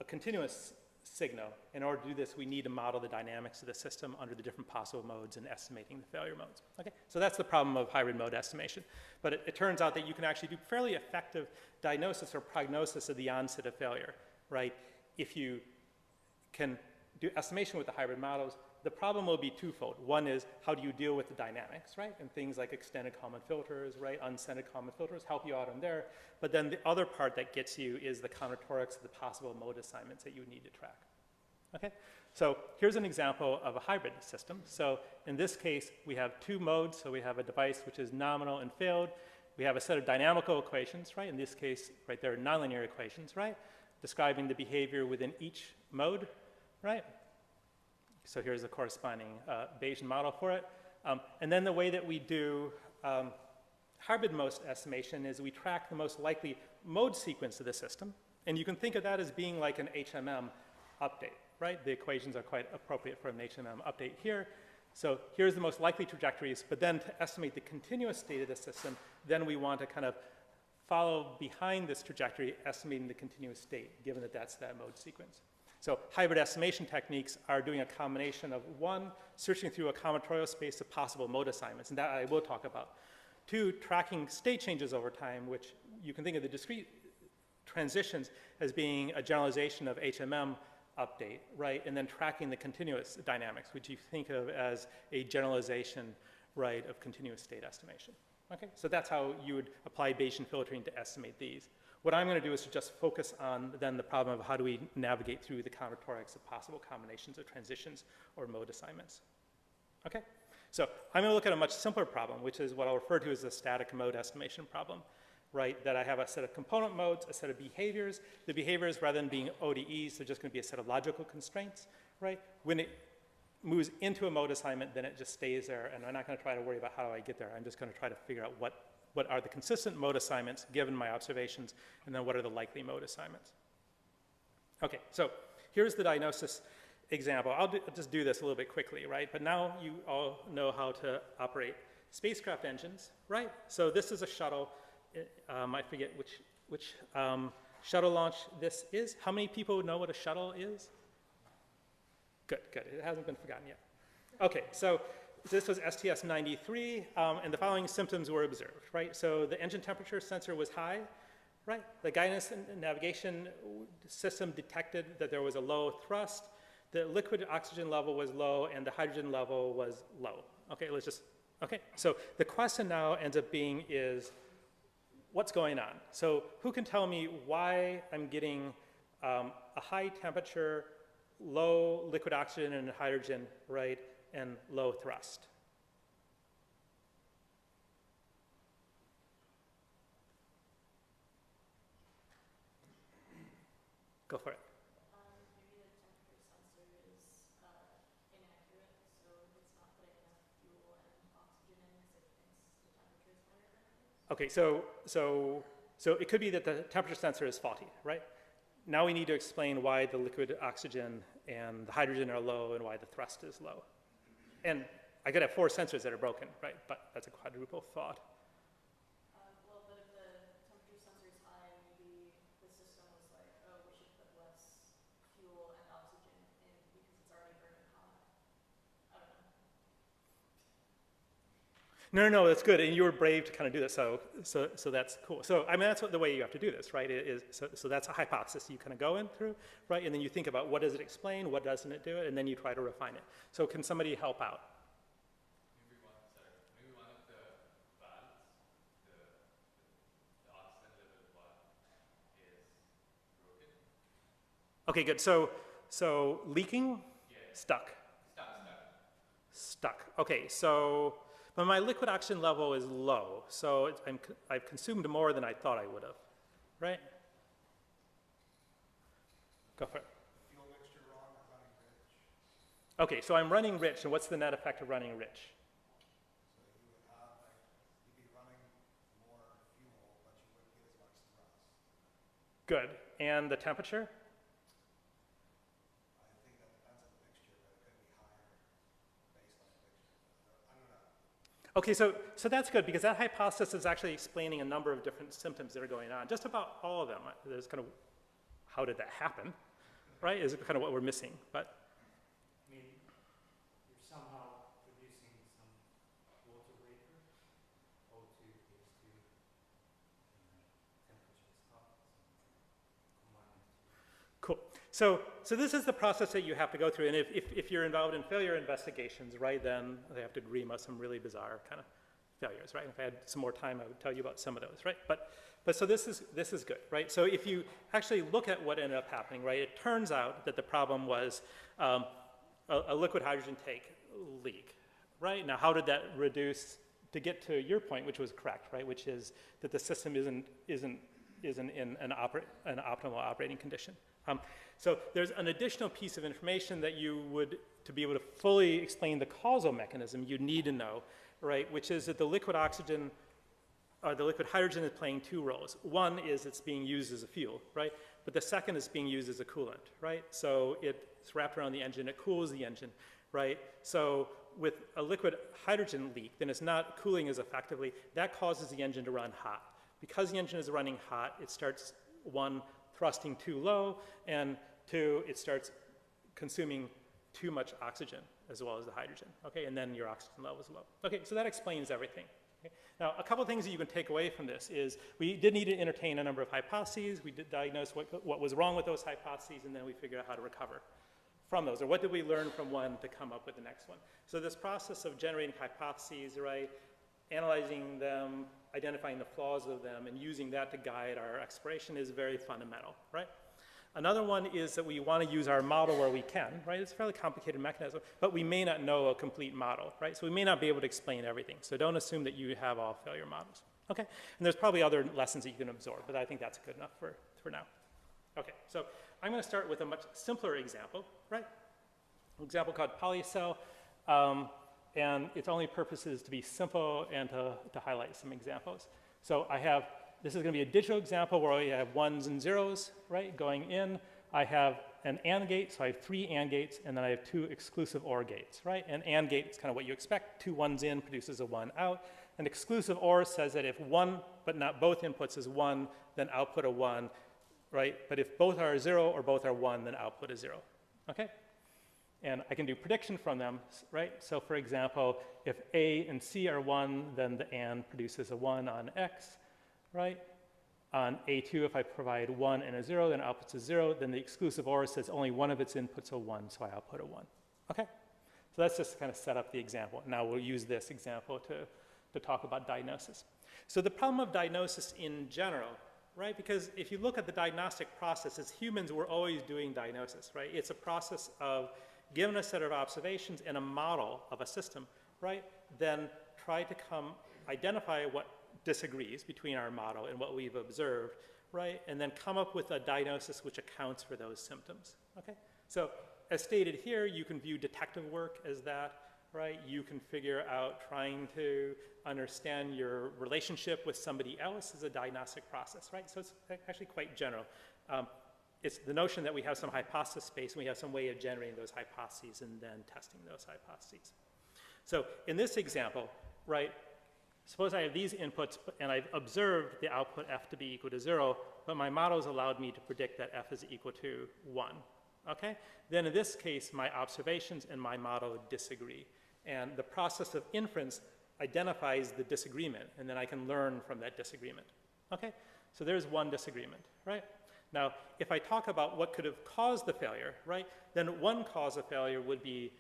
a continuous signal. In order to do this, we need to model the dynamics of the system under the different possible modes and estimating the failure modes. Okay, so that's the problem of hybrid mode estimation. But it turns out that you can actually do fairly effective diagnosis or prognosis of the onset of failure, right? If you can do estimation with the hybrid models, the problem will be twofold. One is, how do you deal with the dynamics, right? And things like extended common filters, right? Unscented common filters help you out on there. But then the other part that gets you is the combinatorics of the possible mode assignments that you would need to track. Okay, so here's an example of a hybrid system. So in this case, we have two modes. So we have a device which is nominal and failed. We have a set of dynamical equations, right? In this case, right, they're nonlinear equations, right? Describing the behavior within each mode, right? So here's the corresponding Bayesian model for it. And then the way that we do hybrid mode estimation is we track the most likely mode sequence of the system. And you can think of that as being like an HMM update, right? The equations are quite appropriate for an HMM update here. So here's the most likely trajectories, but then to estimate the continuous state of the system, then we want to kind of follow behind this trajectory, estimating the continuous state, given that that's that mode sequence. So hybrid estimation techniques are doing a combination of one, searching through a combinatorial space of possible mode assignments, and that I will talk about. Two, tracking state changes over time, which you can think of the discrete transitions as being a generalization of HMM update, right? And then tracking the continuous dynamics, which you think of as a generalization, right, of continuous state estimation. Okay, so that's how you would apply Bayesian filtering to estimate these. What I'm going to do is to just focus on then the problem of how do we navigate through the combinatorics of possible combinations of transitions or mode assignments. Okay, so I'm going to look at a much simpler problem, which is what I'll refer to as the static mode estimation problem. Right, that I have a set of component modes, a set of behaviors. The behaviors, rather than being ODEs, they're just going to be a set of logical constraints, right? When it moves into a mode assignment, then it just stays there, and I'm not going to try to worry about how do I get there. I'm just going to try to figure out what are the consistent mode assignments given my observations, and then what are the likely mode assignments. Okay, so here's the diagnosis example. I'll just do this a little bit quickly, right? But now you all know how to operate spacecraft engines, right? So this is a shuttle. I forget which shuttle launch this is. How many people know what a shuttle is? Good, good. It hasn't been forgotten yet. Okay, so this was STS-93, and the following symptoms were observed, right? So the engine temperature sensor was high, right? The guidance and navigation system detected that there was a low thrust. The liquid oxygen level was low, and the hydrogen level was low. Okay, okay. So the question now ends up being is, what's going on? So who can tell me why I'm getting a high temperature, low liquid oxygen and hydrogen, right, and low thrust? Go for it. Maybe the temperature sensor is inaccurate, so it's not putting enough fuel and oxygen in because it thinks the temperature is higher than it is. Okay, so it could be that the temperature sensor is faulty, right? Now we need to explain why the liquid oxygen and the hydrogen are low and why the thrust is low. And I could have 4 sensors that are broken, right? But that's a quadruple thought. Well, but if the temperature sensor is high, maybe the system was like, oh, we should put less fuel and oxygen in because it's already burning hot. I don't know. No, that's good, and you were brave to kind of do this, so that's cool. So, I mean, that's the way you have to do this, right? So that's a hypothesis you kind of go in through, right? And then you think about what does it explain, what doesn't it do, and then you try to refine it. So can somebody help out? Maybe one of the valves, the oxygen level valve is broken. Okay, good. So leaking? Yeah. Stuck. Stuck. Okay, so but my liquid oxygen level is low, so I've consumed more than I thought I would have, right? Go for it. Fuel mixture wrong or running rich. Okay, so I'm running rich, and what's the net effect of running rich? So you would have, you'd be running more fuel, but you wouldn't get as much thrust. Good. And the temperature? I think that depends on the mixture, but it could be higher based on the mixture. I don't know. Okay, so that's good because that hypothesis is actually explaining a number of different symptoms that are going on. Just about all of them. There's kind of, how did that happen, right? Is kind of what we're missing. But I mean, you're somehow producing some water vapor, O2 gives to temperatures up, combine it. cool. So this is the process that you have to go through. And if you're involved in failure investigations, right, then they have to agree on some really bizarre kind of failures, right? If I had some more time, I would tell you about some of those, right? But But so this is good, right? So if you actually look at what ended up happening, right, it turns out that the problem was a liquid hydrogen tank leak, right? Now, how did that reduce to get to your point, which was correct, right? Which is that the system isn't in an optimal operating condition. So there's an additional piece of information that you would, to be able to fully explain the causal mechanism, you need to know, right? Which is that the liquid oxygen, or the liquid hydrogen is playing two roles. One is it's being used as a fuel, right? But the second is being used as a coolant, right? So it's wrapped around the engine, it cools the engine, right? So with a liquid hydrogen leak, then it's not cooling as effectively. That causes the engine to run hot. Because the engine is running hot, it starts, one, thrusting too low, and two, it starts consuming too much oxygen as well as the hydrogen, okay? And then your oxygen level is low. Okay, so that explains everything. Okay? Now, a couple of things that you can take away from this is we did need to entertain a number of hypotheses. We did diagnose what was wrong with those hypotheses, and then we figured out how to recover from those, or what did we learn from one to come up with the next one. So this process of generating hypotheses, right, analyzing them, identifying the flaws of them, and using that to guide our exploration is very fundamental, right? Another one is that we want to use our model where we can, right? It's a fairly complicated mechanism, but we may not know a complete model, right? So we may not be able to explain everything. So don't assume that you have all failure models, okay? And there's probably other lessons that you can absorb, but I think that's good enough for now. Okay, so I'm going to start with a much simpler example, right? An example called Polycell, and its only purpose is to be simple and to highlight some examples. So this is going to be a digital example where I have ones and zeros, right, going in. I have an AND gate, so I have 3 AND gates, and then I have 2 exclusive OR gates, right? An AND gate is kind of what you expect. 2 ones in produces a 1 out. An exclusive OR says that if one but not both inputs is 1, then output a 1, right? But if both are 0 or both are 1, then output is 0, okay? And I can do prediction from them, right? So for example, if A and C are 1, then the AND produces a 1 on X, right? On A2, if I provide 1 and a 0, then outputs a 0. Then the exclusive OR says only one of its inputs a 1, so I output a 1, okay? So that's just to kind of set up the example. Now we'll use this example to talk about diagnosis. So the problem of diagnosis in general, right? Because if you look at the diagnostic process, as humans, we're always doing diagnosis, right? It's a process of given a set of observations and a model of a system, right? Then try to identify what disagrees between our model and what we've observed, right? And then come up with a diagnosis which accounts for those symptoms, okay? So as stated here, you can view detective work as that, right? You can figure out trying to understand your relationship with somebody else as a diagnostic process, right? So it's actually quite general. It's the notion that we have some hypothesis space and we have some way of generating those hypotheses and then testing those hypotheses. So in this example, right, suppose I have these inputs and I've observed the output f to be equal to 0, but my models allowed me to predict that f is equal to 1, okay? Then in this case, my observations and my model disagree. And the process of inference identifies the disagreement, and then I can learn from that disagreement, okay? So there's one disagreement, right? Now, if I talk about what could have caused the failure, right, then one cause of failure would be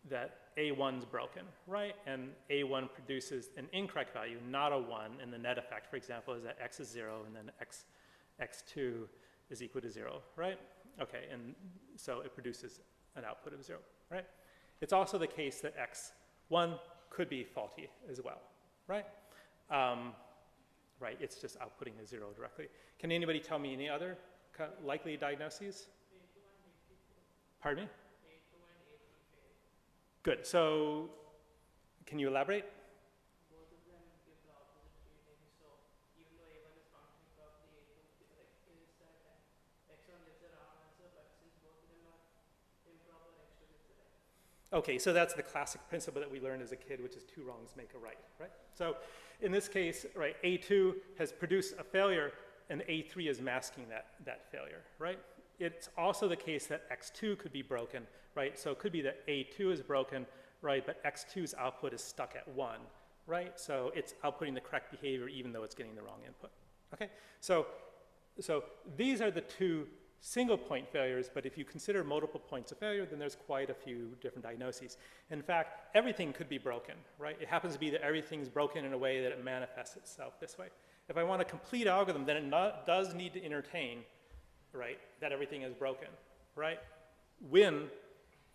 that A1's broken, right? And A1 produces an incorrect value, not a 1, and the net effect, for example, is that x is 0 and then x2 is equal to 0, right? Okay, and so it produces an output of 0, right? It's also the case that x1 could be faulty as well, right? Right, it's just outputting a 0 directly. Can anybody tell me any other likely diagnoses? Pardon me? Good. So, can you elaborate? Both of them give the opposite reading. So, even though A1 is functioning properly, A2 is that X1 gives the wrong answer, but since both of them are improper, X2 gives the right. Okay, so that's the classic principle that we learned as a kid, which is 2 wrongs make a right, right? So, in this case, right, A2 has produced a failure, and A3 is masking that failure, right? It's also the case that X2 could be broken, right? So it could be that A2 is broken, right? But X2's output is stuck at 1, right? So it's outputting the correct behavior even though it's getting the wrong input, okay? So these are the 2 single point failures, but if you consider multiple points of failure, then there's quite a few different diagnoses. In fact, everything could be broken, right? It happens to be that everything's broken in a way that it manifests itself this way. If I want a complete algorithm, then it does need to entertain, right, that everything is broken, right? When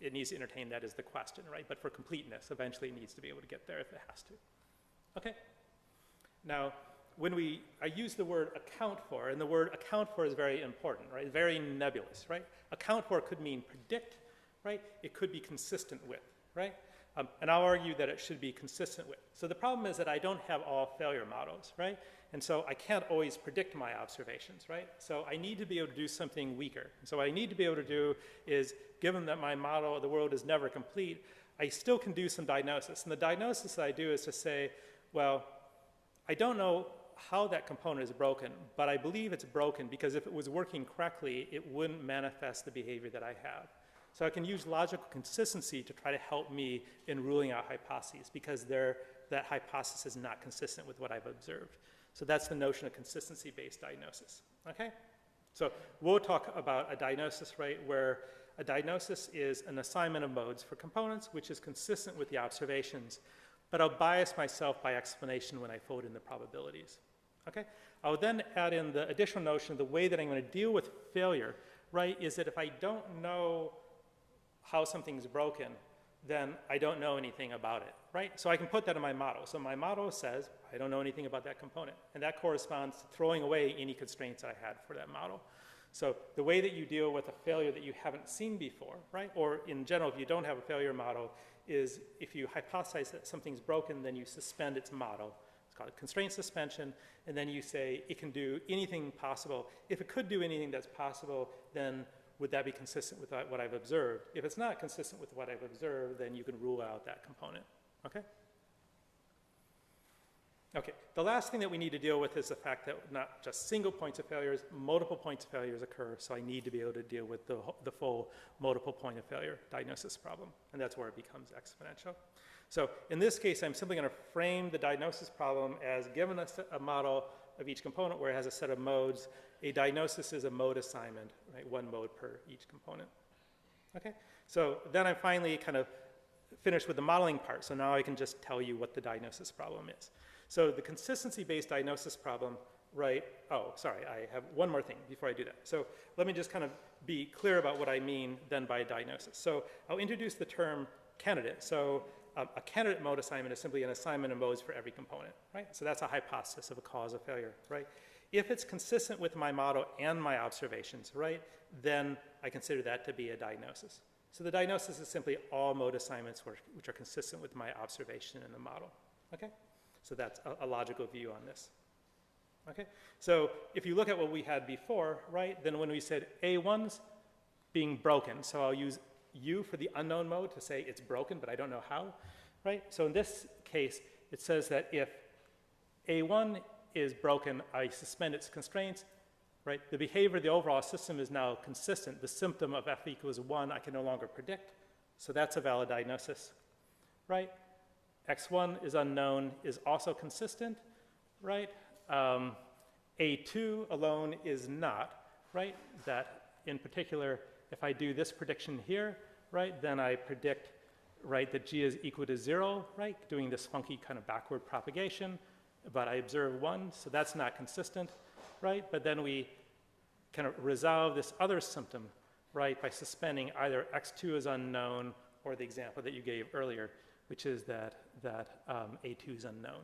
it needs to entertain that is the question, right? But for completeness, eventually it needs to be able to get there if it has to. Okay? Now, when I use the word account for, and the word account for is very important, right? Very nebulous, right? Account for could mean predict, right? It could be consistent with, right? And I'll argue that it should be consistent with. So the problem is that I don't have all failure models, right? And so I can't always predict my observations, right? So I need to be able to do something weaker. So what I need to be able to do is, given that my model of the world is never complete, I still can do some diagnosis. And the diagnosis that I do is to say, well, I don't know how that component is broken, but I believe it's broken because if it was working correctly, it wouldn't manifest the behavior that I have. So I can use logical consistency to try to help me in ruling out hypotheses because that hypothesis is not consistent with what I've observed. So that's the notion of consistency-based diagnosis, okay? So we'll talk about a diagnosis, right, where a diagnosis is an assignment of modes for components which is consistent with the observations, but I'll bias myself by explanation when I fold in the probabilities, okay? I'll then add in the additional notion of the way that I'm going to deal with failure, right, is that if I don't know how something's broken, then I don't know anything about it, right? So I can put that in my model. So my model says, I don't know anything about that component. And that corresponds to throwing away any constraints I had for that model. So the way that you deal with a failure that you haven't seen before, right? Or in general, if you don't have a failure model, is if you hypothesize that something's broken, then you suspend its model. It's called a constraint suspension. And then you say it can do anything possible. If it could do anything that's possible, then would that be consistent with what I've observed? If it's not consistent with what I've observed, then you can rule out that component, okay? Okay, the last thing that we need to deal with is the fact that not just single points of failures, multiple points of failures occur, so I need to be able to deal with the full multiple point of failure diagnosis problem, and that's where it becomes exponential. So in this case, I'm simply gonna frame the diagnosis problem as given us a model of each component where it has a set of modes. A diagnosis is a mode assignment, right? One mode per each component. Okay, so then I'm finally kind of finished with the modeling part. So now I can just tell you what the diagnosis problem is. So the consistency-based diagnosis problem, right? Oh, sorry, I have one more thing before I do that. So let me just kind of be clear about what I mean then by diagnosis. So I'll introduce the term candidate. So a candidate mode assignment is simply an assignment of modes for every component, right? So that's a hypothesis of a cause of failure, right? If it's consistent with my model and my observations, right, then I consider that to be a diagnosis. So the diagnosis is simply all mode assignments which are consistent with my observation in the model, okay? So that's a logical view on this, okay? So if you look at what we had before, right, then when we said A1's being broken, so I'll use U for the unknown mode to say it's broken, but I don't know how, right? So in this case, it says that if A1 is broken, I suspend its constraints, right? The behavior of the overall system is now consistent. The symptom of F equals 1 I can no longer predict, so that's a valid diagnosis, right? X1 is unknown is also consistent, right? A2 alone is not, right? That in particular, if I do this prediction here, right, then I predict, right, that G is equal to 0, right, doing this funky kind of backward propagation, but I observe 1, so that's not consistent, right? But then we kind of resolve this other symptom, right, by suspending either X2 is unknown or the example that you gave earlier, which is that A2 is unknown.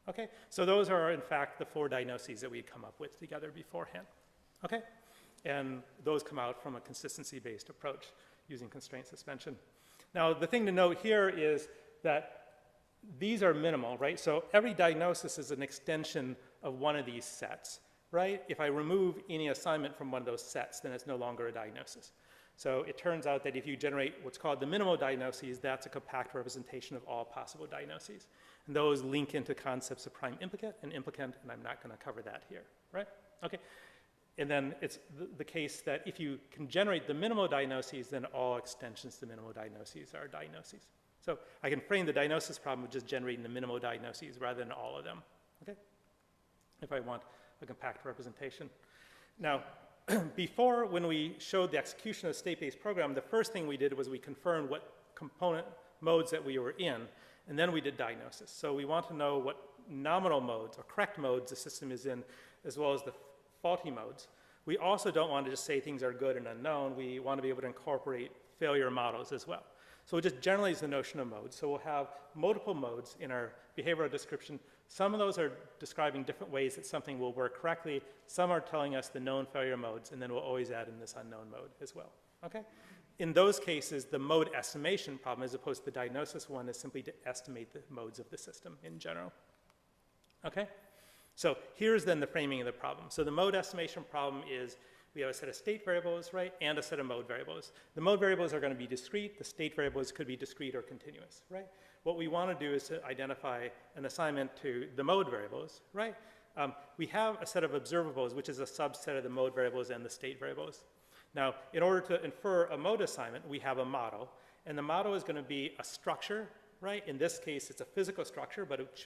Okay, so those are in fact the 4 diagnoses that we had come up with together beforehand. Okay, and those come out from a consistency-based approach using constraint suspension. Now the thing to note here is that these are minimal, right? So every diagnosis is an extension of one of these sets, right? If I remove any assignment from one of those sets, then it's no longer a diagnosis. So it turns out that if you generate what's called the minimal diagnoses, that's a compact representation of all possible diagnoses. And those link into concepts of prime implicant, and I'm not going to cover that here, right? Okay. And then it's the case that if you can generate the minimal diagnoses, then all extensions to minimal diagnoses are diagnoses. So I can frame the diagnosis problem with just generating the minimal diagnoses rather than all of them, okay? If I want a compact representation. Now, before, when we showed the execution of the state-based program, the first thing we did was we confirmed what component modes that we were in, and then we did diagnosis. So we want to know what nominal modes or correct modes the system is in, as well as the faulty modes. We also don't want to just say things are good and unknown. We want to be able to incorporate failure models as well. So we just generalize the notion of modes. So we'll have multiple modes in our behavioral description. Some of those are describing different ways that something will work correctly. Some are telling us the known failure modes, and then we'll always add in this unknown mode as well. Okay? In those cases, the mode estimation problem, as opposed to the diagnosis one, is simply to estimate the modes of the system in general. Okay? So here's then the framing of the problem. So the mode estimation problem is we have a set of state variables, right, and a set of mode variables. The mode variables are going to be discrete. The state variables could be discrete or continuous, right? What we want to do is to identify an assignment to the mode variables, right? We have a set of observables, which is a subset of the mode variables and the state variables. Now, in order to infer a mode assignment, we have a model, and the model is going to be a structure, right? In this case, it's a physical structure, but it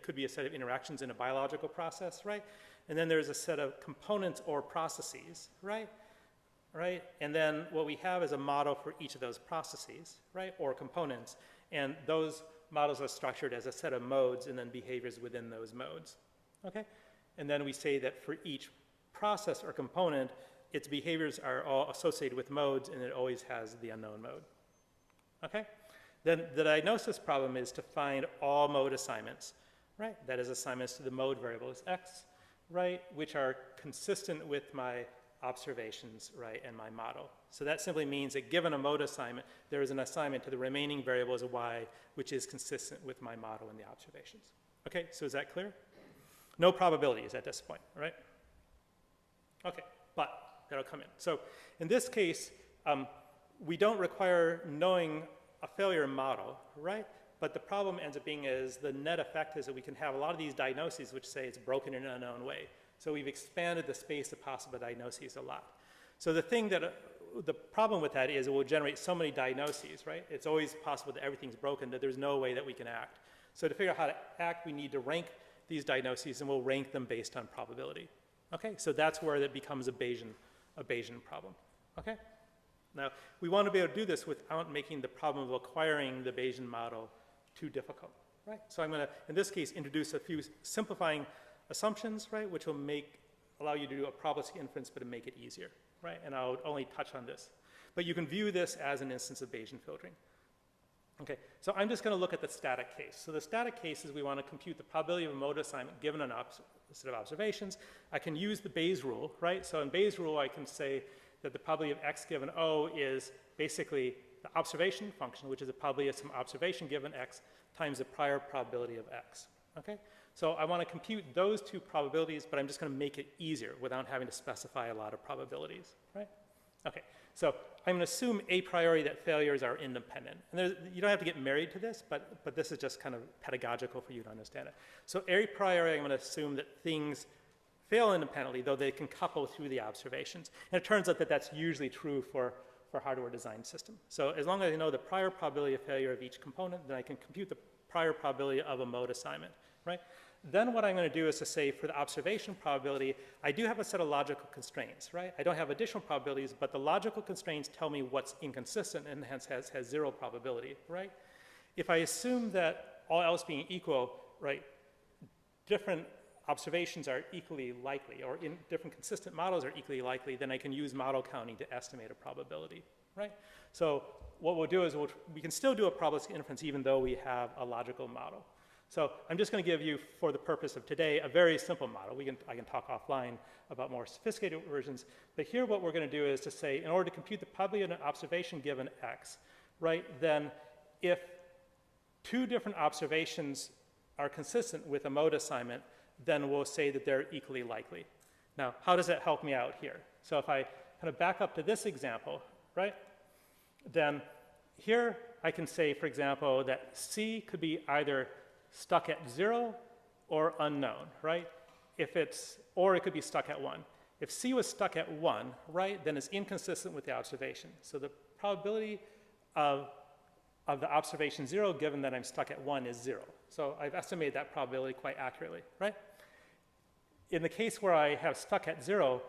could be a set of interactions in a biological process, right? And then there's a set of components or processes, right? Right? And then what we have is a model for each of those processes, right? Or components. And those models are structured as a set of modes and then behaviors within those modes, okay? And then we say that for each process or component, its behaviors are all associated with modes, and it always has the unknown mode, okay? Then the diagnosis problem is to find all mode assignments, right? That is assignments to the mode variables x, right? Which are consistent with my observations, right, and my model. So that simply means that given a mode assignment, there is an assignment to the remaining variables of y, which is consistent with my model and the observations. Okay, so is that clear? No probabilities at this point, right? Okay, but that'll come in. So in this case, we don't require knowing a failure model, right? But the problem ends up being is the net effect is that we can have a lot of these diagnoses which say it's broken in an unknown way. So we've expanded the space of possible diagnoses a lot. So the thing that, the problem with that is it will generate so many diagnoses, right? It's always possible that everything's broken, that there's no way that we can act. So to figure out how to act, we need to rank these diagnoses, and we'll rank them based on probability. Okay, so that's where that becomes a Bayesian problem. Okay? Now, we want to be able to do this without making the problem of acquiring the Bayesian model too difficult, right? So I'm going to, in this case, introduce a few simplifying assumptions, right, which will allow you to do a probabilistic inference, but to make it easier, right? And I'll only touch on this. But you can view this as an instance of Bayesian filtering. Okay, so I'm just going to look at the static case. So the static case is we want to compute the probability of a mode assignment given a set of observations. I can use the Bayes rule, right? So in Bayes rule, I can say that the probability of x given O is basically the observation function, which is the probability of some observation given x times the prior probability of x, okay? So I want to compute those two probabilities, but I'm just going to make it easier without having to specify a lot of probabilities, right? Okay, so I'm going to assume a priori that failures are independent. And you don't have to get married to this, but this is just kind of pedagogical for you to understand it. So a priori, I'm going to assume that things fail independently, though they can couple through the observations. And it turns out that that's usually true for hardware design system. So as long as I know the prior probability of failure of each component, then I can compute the prior probability of a mode assignment, right? Then what I'm going to do is to say for the observation probability, I do have a set of logical constraints, right? I don't have additional probabilities, but the logical constraints tell me what's inconsistent and hence has zero probability, right? If I assume that all else being equal, right, different observations are equally likely, or in different consistent models are equally likely, then I can use model counting to estimate a probability, right? So what we'll do is we can still do a probabilistic inference even though we have a logical model. So I'm just going to give you, for the purpose of today, a very simple model. I can talk offline about more sophisticated versions. But here what we're going to do is to say, in order to compute the probability of an observation given x, right, then if two different observations are consistent with a mode assignment, then we'll say that they're equally likely. Now, how does that help me out here? So if I kind of back up to this example, right, then here I can say, for example, that C could be either stuck at 0 or unknown, right? Or it could be stuck at 1. If C was stuck at 1, right, then it's inconsistent with the observation. So the probability of the observation 0, given that I'm stuck at 1, is 0. So I've estimated that probability quite accurately, right? In the case where I have stuck at 0,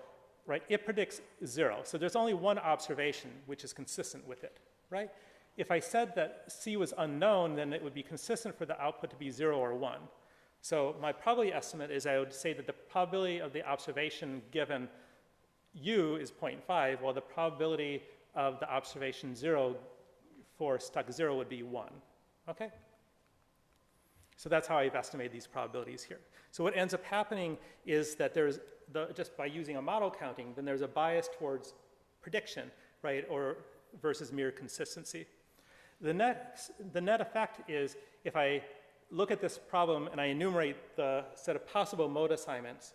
right, it predicts 0. So there's only one observation which is consistent with it, right? If I said that C was unknown, then it would be consistent for the output to be 0 or 1. So my probability estimate is I would say that the probability of the observation given U is 0.5, while the probability of the observation 0 for stuck 0 would be 1, okay? So that's how I've estimated these probabilities here. So what ends up happening is that there's, just by using a model counting, then there's a bias towards prediction, right, or versus mere consistency. The net effect is if I look at this problem and I enumerate the set of possible mode assignments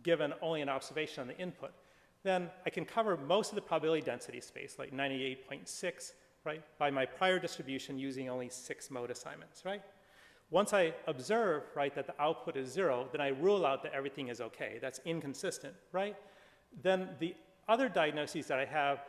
given only an observation on the input, then I can cover most of the probability density space, like 98.6, right, by my prior distribution using only 6 mode assignments, right? Once I observe, right, that the output is 0, then I rule out that everything is okay. That's inconsistent, right? Then the other diagnoses that I have,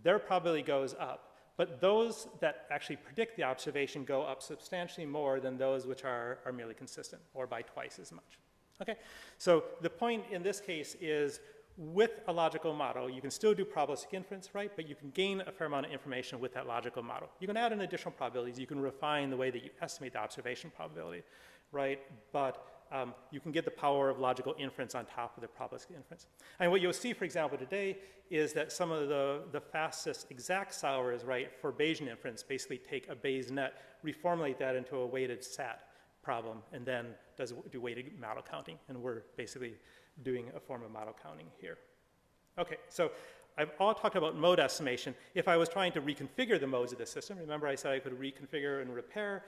their probability goes up. But those that actually predict the observation go up substantially more than those which are merely consistent, or by twice as much. Okay? So the point in this case is with a logical model, you can still do probabilistic inference, right? But you can gain a fair amount of information with that logical model. You can add in additional probabilities. You can refine the way that you estimate the observation probability, right? But you can get the power of logical inference on top of the probabilistic inference. And what you'll see, for example, today is that some of the fastest exact solvers, right, for Bayesian inference basically take a Bayes net, reformulate that into a weighted SAT problem, and then do weighted model counting. And we're basically doing a form of model counting here. Okay, so I've all talked about mode estimation. If I was trying to reconfigure the modes of the system, remember I said I could reconfigure and repair,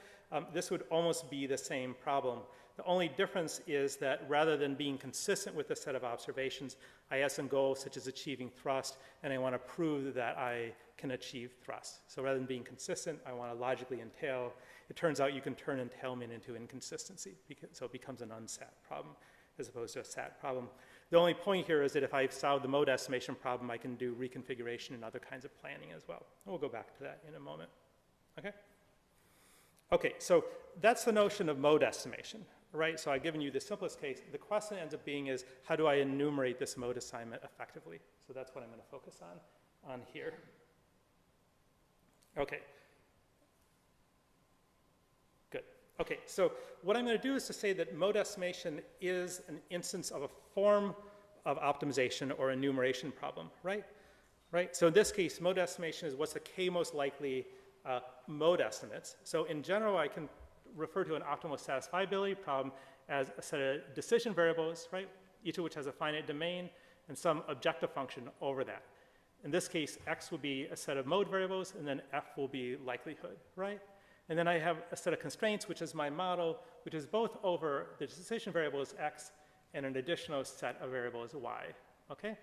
this would almost be the same problem. The only difference is that rather than being consistent with a set of observations, I have some goals such as achieving thrust, and I want to prove that I can achieve thrust. So rather than being consistent, I want to logically entail. It turns out you can turn entailment into inconsistency, so it becomes an unsat problem as opposed to a sat problem. The only point here is that if I solve the mode estimation problem, I can do reconfiguration and other kinds of planning as well. And we'll go back to that in a moment. Okay? Okay, so that's the notion of mode estimation, right? So I've given you the simplest case. The question ends up being is, how do I enumerate this mode assignment effectively? So that's what I'm going to focus on here. Okay. Good. Okay, so what I'm going to do is to say that mode estimation is an instance of a form of optimization or enumeration problem, right? Right? So in this case, mode estimation is what's the k most likely mode estimates. So in general, I can refer to an optimal satisfiability problem as a set of decision variables, right? Each of which has a finite domain and some objective function over that. In this case, x will be a set of mode variables, and then f will be likelihood, right? And then I have a set of constraints, which is my model, which is both over the decision variables x and an additional set of variables y, okay?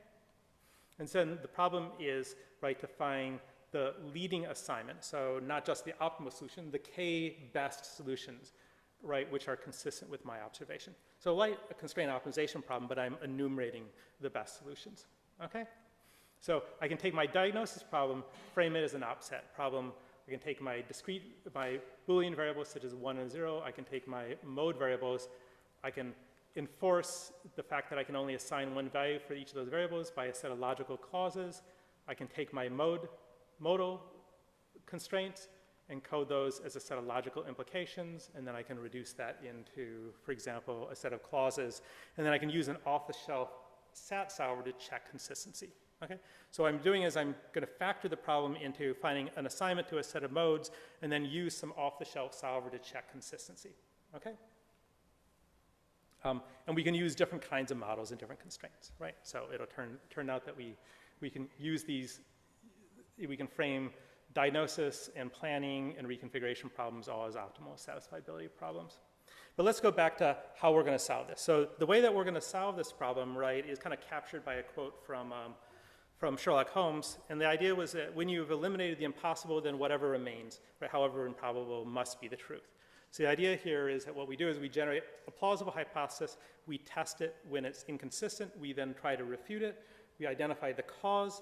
And so then the problem is, right, to find the leading assignment, so not just the optimal solution, the k best solutions, right, which are consistent with my observation. So like a constraint optimization problem, but I'm enumerating the best solutions, okay? So I can take my diagnosis problem, frame it as an opset problem. I can take my Boolean variables such as 1 and 0. I can take my mode variables. I can enforce the fact that I can only assign one value for each of those variables by a set of logical clauses. I can take my modal constraints and code those as a set of logical implications, and then I can reduce that into, for example, a set of clauses, and then I can use an off-the-shelf SAT solver to check consistency. Okay? So what I'm doing is I'm going to factor the problem into finding an assignment to a set of modes and then use some off-the-shelf solver to check consistency. Okay? And we can use different kinds of models and different constraints, right? So it'll turn out that we can use these, we can frame diagnosis and planning and reconfiguration problems all as optimal satisfiability problems. But let's go back to how we're going to solve this. So the way that we're going to solve this problem, right, is kind of captured by a quote from Sherlock Holmes. And the idea was that when you've eliminated the impossible, then whatever remains, right, however improbable, must be the truth. So the idea here is that what we do is we generate a plausible hypothesis. We test it when it's inconsistent. We then try to refute it. We identify the cause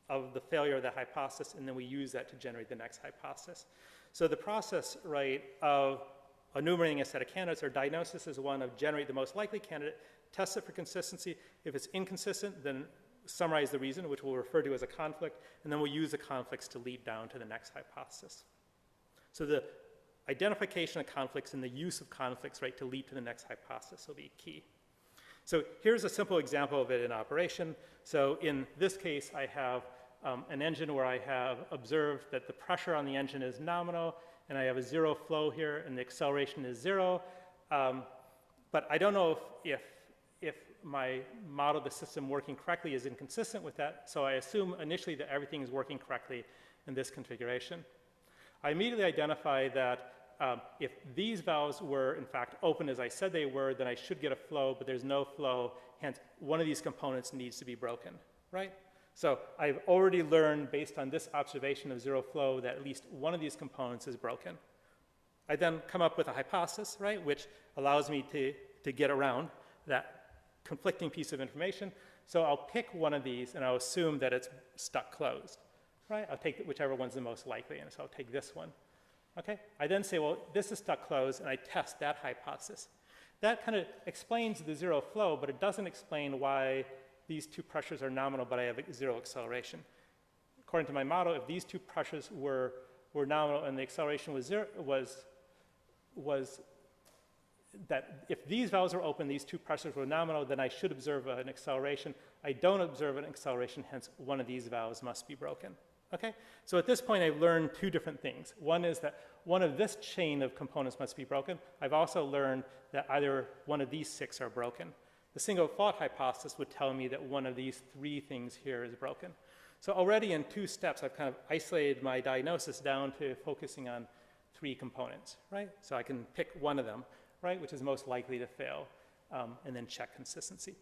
of the failure of that hypothesis, and then we use that to generate the next hypothesis. So the process, right, of enumerating a set of candidates or diagnosis is one of generate the most likely candidate, test it for consistency. If it's inconsistent, then summarize the reason, which we'll refer to as a conflict, and then we'll use the conflicts to lead down to the next hypothesis. So the identification of conflicts and the use of conflicts, right, to lead to the next hypothesis will be key. So here's a simple example of it in operation. So in this case, I have an engine where I have observed that the pressure on the engine is nominal, and I have a zero flow here, and the acceleration is 0. But I don't know if my model of the system working correctly is inconsistent with that, so I assume initially that everything is working correctly in this configuration. I immediately identify that if these valves were, in fact, open as I said they were, then I should get a flow, but there's no flow, hence one of these components needs to be broken, right? So I've already learned, based on this observation of 0 flow, that at least one of these components is broken. I then come up with a hypothesis, right, which allows me to get around that conflicting piece of information. So I'll pick one of these, and I'll assume that it's stuck closed, right? I'll take whichever one's the most likely, and so I'll take this one. Okay? I then say, well, this is stuck closed, and I test that hypothesis. That kind of explains the 0 flow, but it doesn't explain why these two pressures are nominal, but I have 0 acceleration. According to my model, if these two pressures were nominal and the acceleration was 0, was that if these valves are open, these two pressures were nominal, then I should observe an acceleration. I don't observe an acceleration, hence one of these valves must be broken. Okay? So at this point, I've learned two different things. One is that one of this chain of components must be broken. I've also learned that either one of these 6 are broken. The single fault hypothesis would tell me that one of these 3 things here is broken. So already in 2 steps, I've kind of isolated my diagnosis down to focusing on 3 components, right? So I can pick one of them, right, which is most likely to fail, and then check consistency.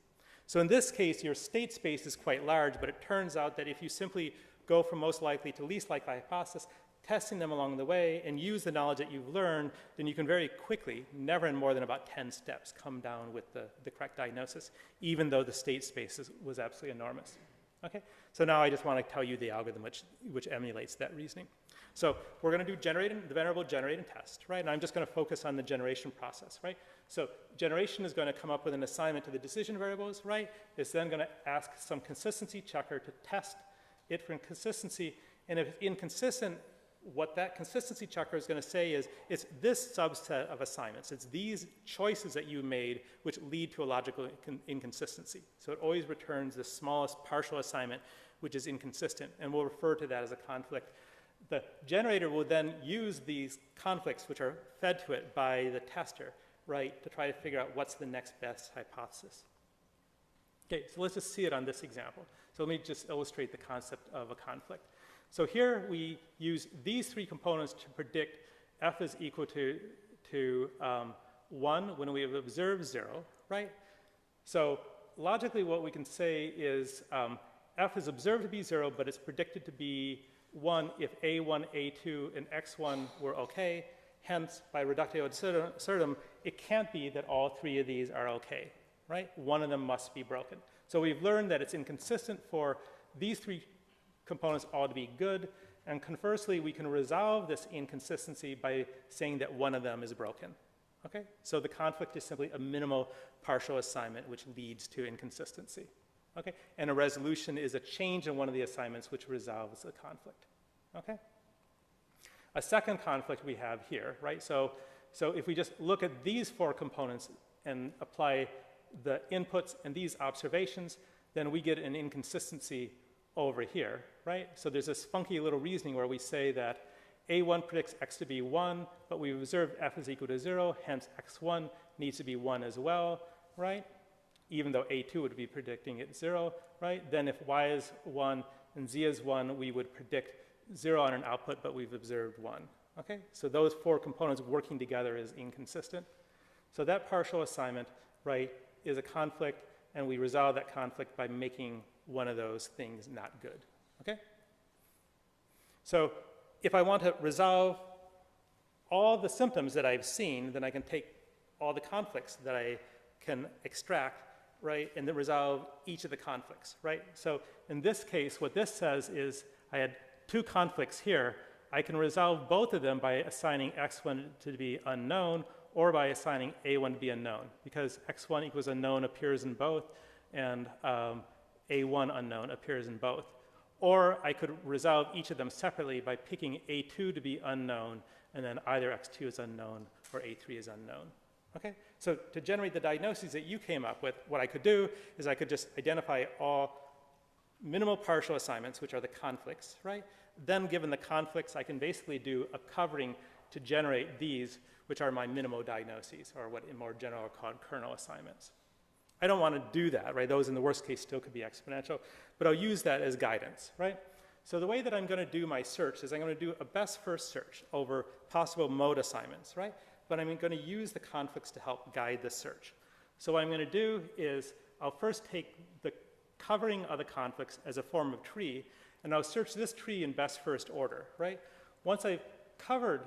So in this case, your state space is quite large, but it turns out that if you simply go from most likely to least likely hypothesis, testing them along the way, and use the knowledge that you've learned, then you can very quickly, never in more than about 10 steps, come down with the correct diagnosis, even though the state space was absolutely enormous. Okay? So now I just want to tell you the algorithm which emulates that reasoning. So we're going to do the venerable generate and test, right? And I'm just going to focus on the generation process, right? So generation is going to come up with an assignment to the decision variables, right? It's then going to ask some consistency checker to test it for inconsistency. And if it's inconsistent, what that consistency checker is going to say is it's this subset of assignments. It's these choices that you made which lead to a logical inconsistency. So it always returns the smallest partial assignment which is inconsistent, and we'll refer to that as a conflict. The generator will then use these conflicts which are fed to it by the tester, right, to try to figure out what's the next best hypothesis. Okay, so let's just see it on this example. So let me just illustrate the concept of a conflict. So here we use these 3 components to predict f is equal to 1 when we have observed 0, right? So logically what we can say is f is observed to be 0, but it's predicted to be 1 if A1, A2, and X1 were okay. Hence, by reductio ad absurdum, it can't be that all 3 of these are okay, right? One of them must be broken. So we've learned that it's inconsistent for these 3 components all to be good, and conversely, we can resolve this inconsistency by saying that one of them is broken, okay? So the conflict is simply a minimal partial assignment which leads to inconsistency, okay? And a resolution is a change in one of the assignments which resolves the conflict, okay? A second conflict we have here, right? So if we just look at these 4 components and apply the inputs and these observations, then we get an inconsistency over here, right? So there's this funky little reasoning where we say that A1 predicts X to be 1, but we've observed F is equal to 0, hence X1 needs to be 1 as well, right? Even though A2 would be predicting it 0, right? Then if Y is 1 and Z is 1, we would predict 0 on an output, but we've observed 1, okay? So those 4 components working together is inconsistent. So that partial assignment, right, is a conflict, and we resolve that conflict by making one of those things not good, okay? So if I want to resolve all the symptoms that I've seen, then I can take all the conflicts that I can extract, right, and then resolve each of the conflicts, right? So in this case, what this says is I had 2 conflicts here. I can resolve both of them by assigning X1 to be unknown or by assigning A1 to be unknown, because X1 equals unknown appears in both, and A1 unknown appears in both. Or I could resolve each of them separately by picking A2 to be unknown, and then either X2 is unknown or A3 is unknown. Okay? So to generate the diagnoses that you came up with, what I could do is I could just identify all minimal partial assignments, which are the conflicts, right? Then given the conflicts, I can basically do a covering to generate these, which are my minimal diagnoses, or what in more general are called kernel assignments. I don't want to do that, right? Those in the worst case still could be exponential, but I'll use that as guidance, right? So the way that I'm going to do my search is I'm going to do a best first search over possible mode assignments, right? But I'm going to use the conflicts to help guide the search. So what I'm going to do is I'll first take the covering of the conflicts as a form of tree, and I'll search this tree in best first order, right? Once I've covered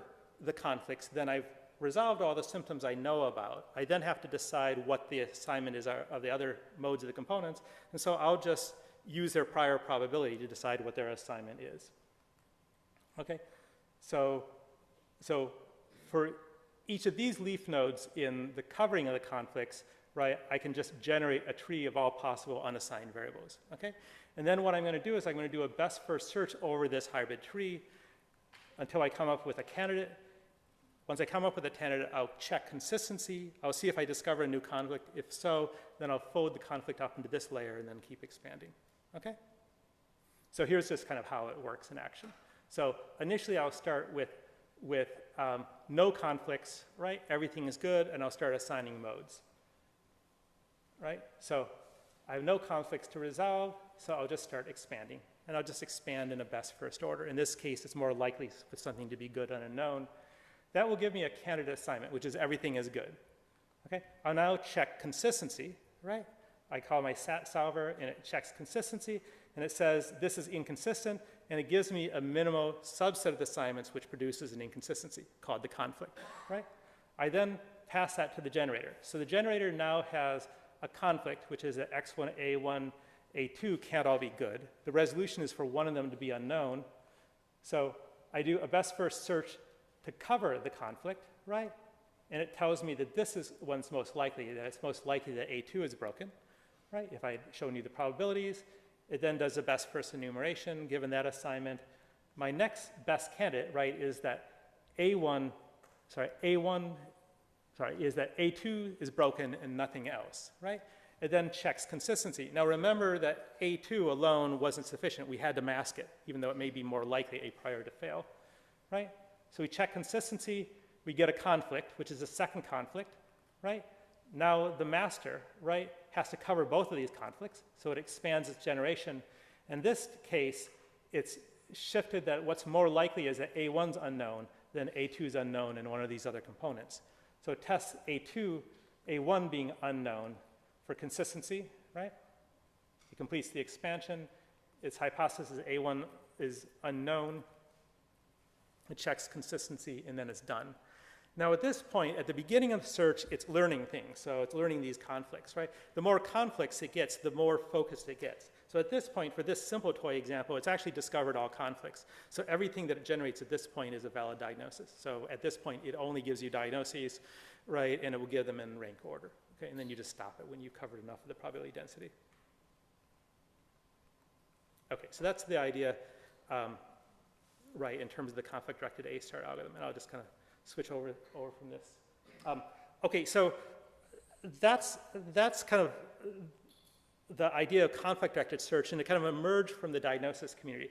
the conflicts, then I've resolved all the symptoms I know about. I then have to decide what the assignment is of the other modes of the components, and so I'll just use their prior probability to decide what their assignment is. Okay, so for each of these leaf nodes in the covering of the conflicts, right, I can just generate a tree of all possible unassigned variables, okay? And then what I'm going to do is I'm going to do a best first search over this hybrid tree until I come up with a candidate. Once I come up with a candidate, I'll check consistency. I'll see if I discover a new conflict. If so, then I'll fold the conflict up into this layer and then keep expanding, okay? So here's just kind of how it works in action. So initially, I'll start with no conflicts, right? Everything is good, and I'll start assigning modes, right? So I have no conflicts to resolve, so I'll just start expanding. And I'll just expand in a best first order. In this case, it's more likely for something to be good and unknown. That will give me a candidate assignment, which is everything is good. Okay? I'll now check consistency, right? I call my SAT solver, and it checks consistency, and it says this is inconsistent, and it gives me a minimal subset of the assignments which produces an inconsistency called the conflict, right? I then pass that to the generator. So the generator now has a conflict, which is that X1, A1, A2 can't all be good. The resolution is for one of them to be unknown. So I do a best first search to cover the conflict, right? And it tells me that this is one's most likely, that it's most likely that A2 is broken, right? If I had shown you the probabilities, it then does a best first enumeration, given that assignment. My next best candidate, right, is that is that A2 is broken and nothing else, right? It then checks consistency. Now remember that A2 alone wasn't sufficient. We had to mask it, even though it may be more likely a prior to fail, right? So we check consistency, we get a conflict, which is a second conflict, right? Now the master, right, has to cover both of these conflicts, so it expands its generation. In this case, it's shifted that what's more likely is that A1's unknown than A2's unknown in one of these other components. So it tests A1 being unknown for consistency, right? It completes the expansion. Its hypothesis is A1 is unknown. It checks consistency, and then it's done. Now at this point, at the beginning of the search, it's learning things. So it's learning these conflicts, right? The more conflicts it gets, the more focused it gets. So at this point, for this simple toy example, it's actually discovered all conflicts. So everything that it generates at this point is a valid diagnosis. So at this point, it only gives you diagnoses, right? And it will give them in rank order. Okay? And then you just stop it when you've covered enough of the probability density. Okay, so that's the idea, right, in terms of the conflict-directed A-star algorithm. And I'll just kind of switch over from this. Okay, so that's kind of the idea of conflict-directed search, and it kind of emerged from the diagnosis community.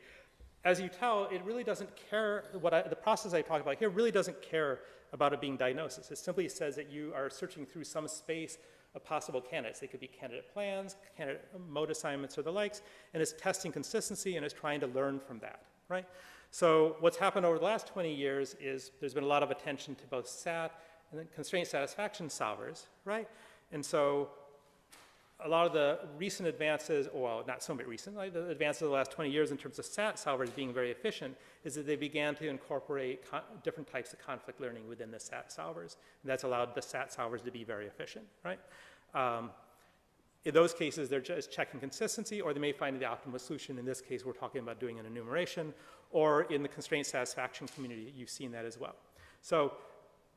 As you tell, it really doesn't care, the process I talk about here really doesn't care about it being diagnosis. It simply says that you are searching through some space of possible candidates. They could be candidate plans, candidate mode assignments, or the likes, and it's testing consistency and is trying to learn from that, right? So what's happened over the last 20 years is there's been a lot of attention to both SAT and then constraint satisfaction solvers, right? And so a lot of the recent advances, well, not so recent, like the advances of the last 20 years in terms of SAT solvers being very efficient is that they began to incorporate different types of conflict learning within the SAT solvers. And that's allowed the SAT solvers to be very efficient, right? In those cases, they're just checking consistency, or they may find the optimal solution. In this case, we're talking about doing an enumeration, or in the constraint satisfaction community, you've seen that as well. So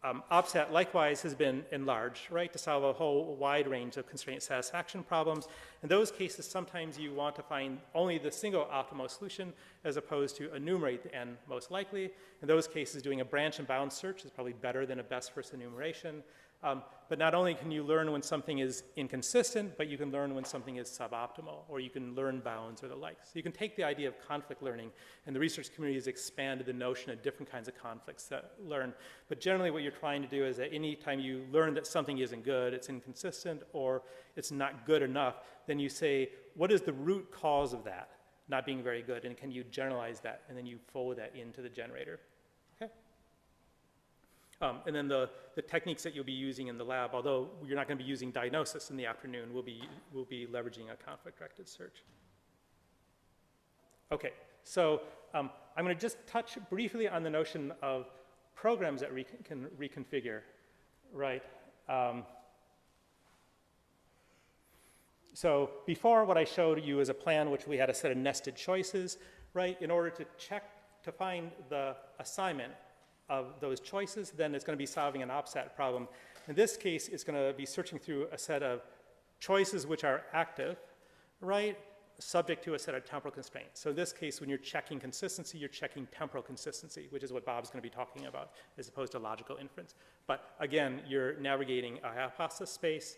OPSAT likewise has been enlarged, right, to solve a whole wide range of constraint satisfaction problems. In those cases, sometimes you want to find only the single optimal solution as opposed to enumerate the n most likely. In those cases, doing a branch and bound search is probably better than a best first enumeration. But not only can you learn when something is inconsistent, but you can learn when something is suboptimal, or you can learn bounds or the like. So you can take the idea of conflict learning, and the research community has expanded the notion of different kinds of conflicts that learn. But generally what you're trying to do is that any time you learn that something isn't good, it's inconsistent, or it's not good enough, then you say, what is the root cause of that not being very good, and can you generalize that, and then you fold that into the generator. And then the techniques that you'll be using in the lab, although you're not going to be using diagnosis in the afternoon, we'll be leveraging a conflict-directed search. Okay, so I'm going to just touch briefly on the notion of programs that can reconfigure, right? So before, what I showed you is a plan which we had a set of nested choices, right? In order to check, to find the assignment of those choices, then it's going to be solving an OPSAT problem. In this case, it's going to be searching through a set of choices which are active, right, subject to a set of temporal constraints. So in this case, when you're checking consistency, you're checking temporal consistency, which is what Bob's going to be talking about, as opposed to logical inference. But again, you're navigating a hypothesis space.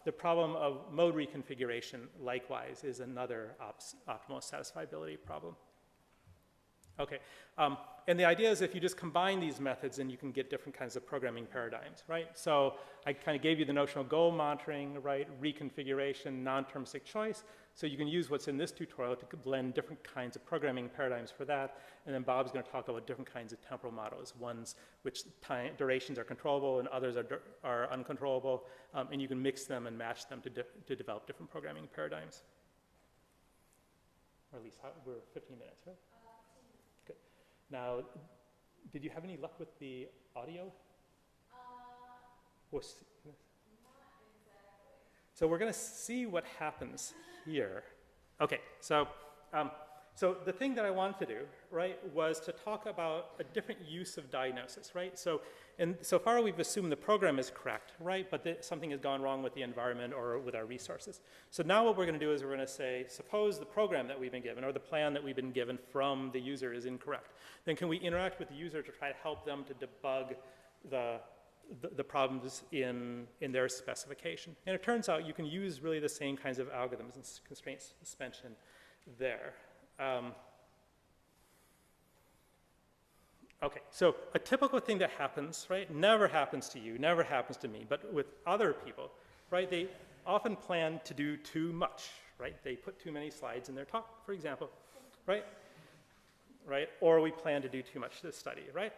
The problem of mode reconfiguration, likewise, is another optimal satisfiability problem. Okay, and the idea is if you just combine these methods, then you can get different kinds of programming paradigms, right? So I kind of gave you the notional goal monitoring, right, reconfiguration, non-termistic choice. So you can use what's in this tutorial to blend different kinds of programming paradigms for that. And then Bob's going to talk about different kinds of temporal models, ones which durations are controllable and others are uncontrollable. And you can mix them and match them to develop different programming paradigms. Or at least we're 15 minutes, right? Now, did you have any luck with the audio? Not exactly. So we're going to see what happens here. Okay, so the thing that I wanted to do, right, was to talk about a different use of diagnosis, right? So far we've assumed the program is correct, right, but something has gone wrong with the environment or with our resources. So now what we're going to do is we're going to say, suppose the program that we've been given or the plan that we've been given from the user is incorrect. Then can we interact with the user to try to help them to debug the problems in their specification? And it turns out you can use really the same kinds of algorithms and constraint suspension there. Okay, so a typical thing that happens, right, never happens to you, never happens to me, but with other people, right, they often plan to do too much, right? They put too many slides in their talk, for example, right? Right, or we plan to do too much to study, right?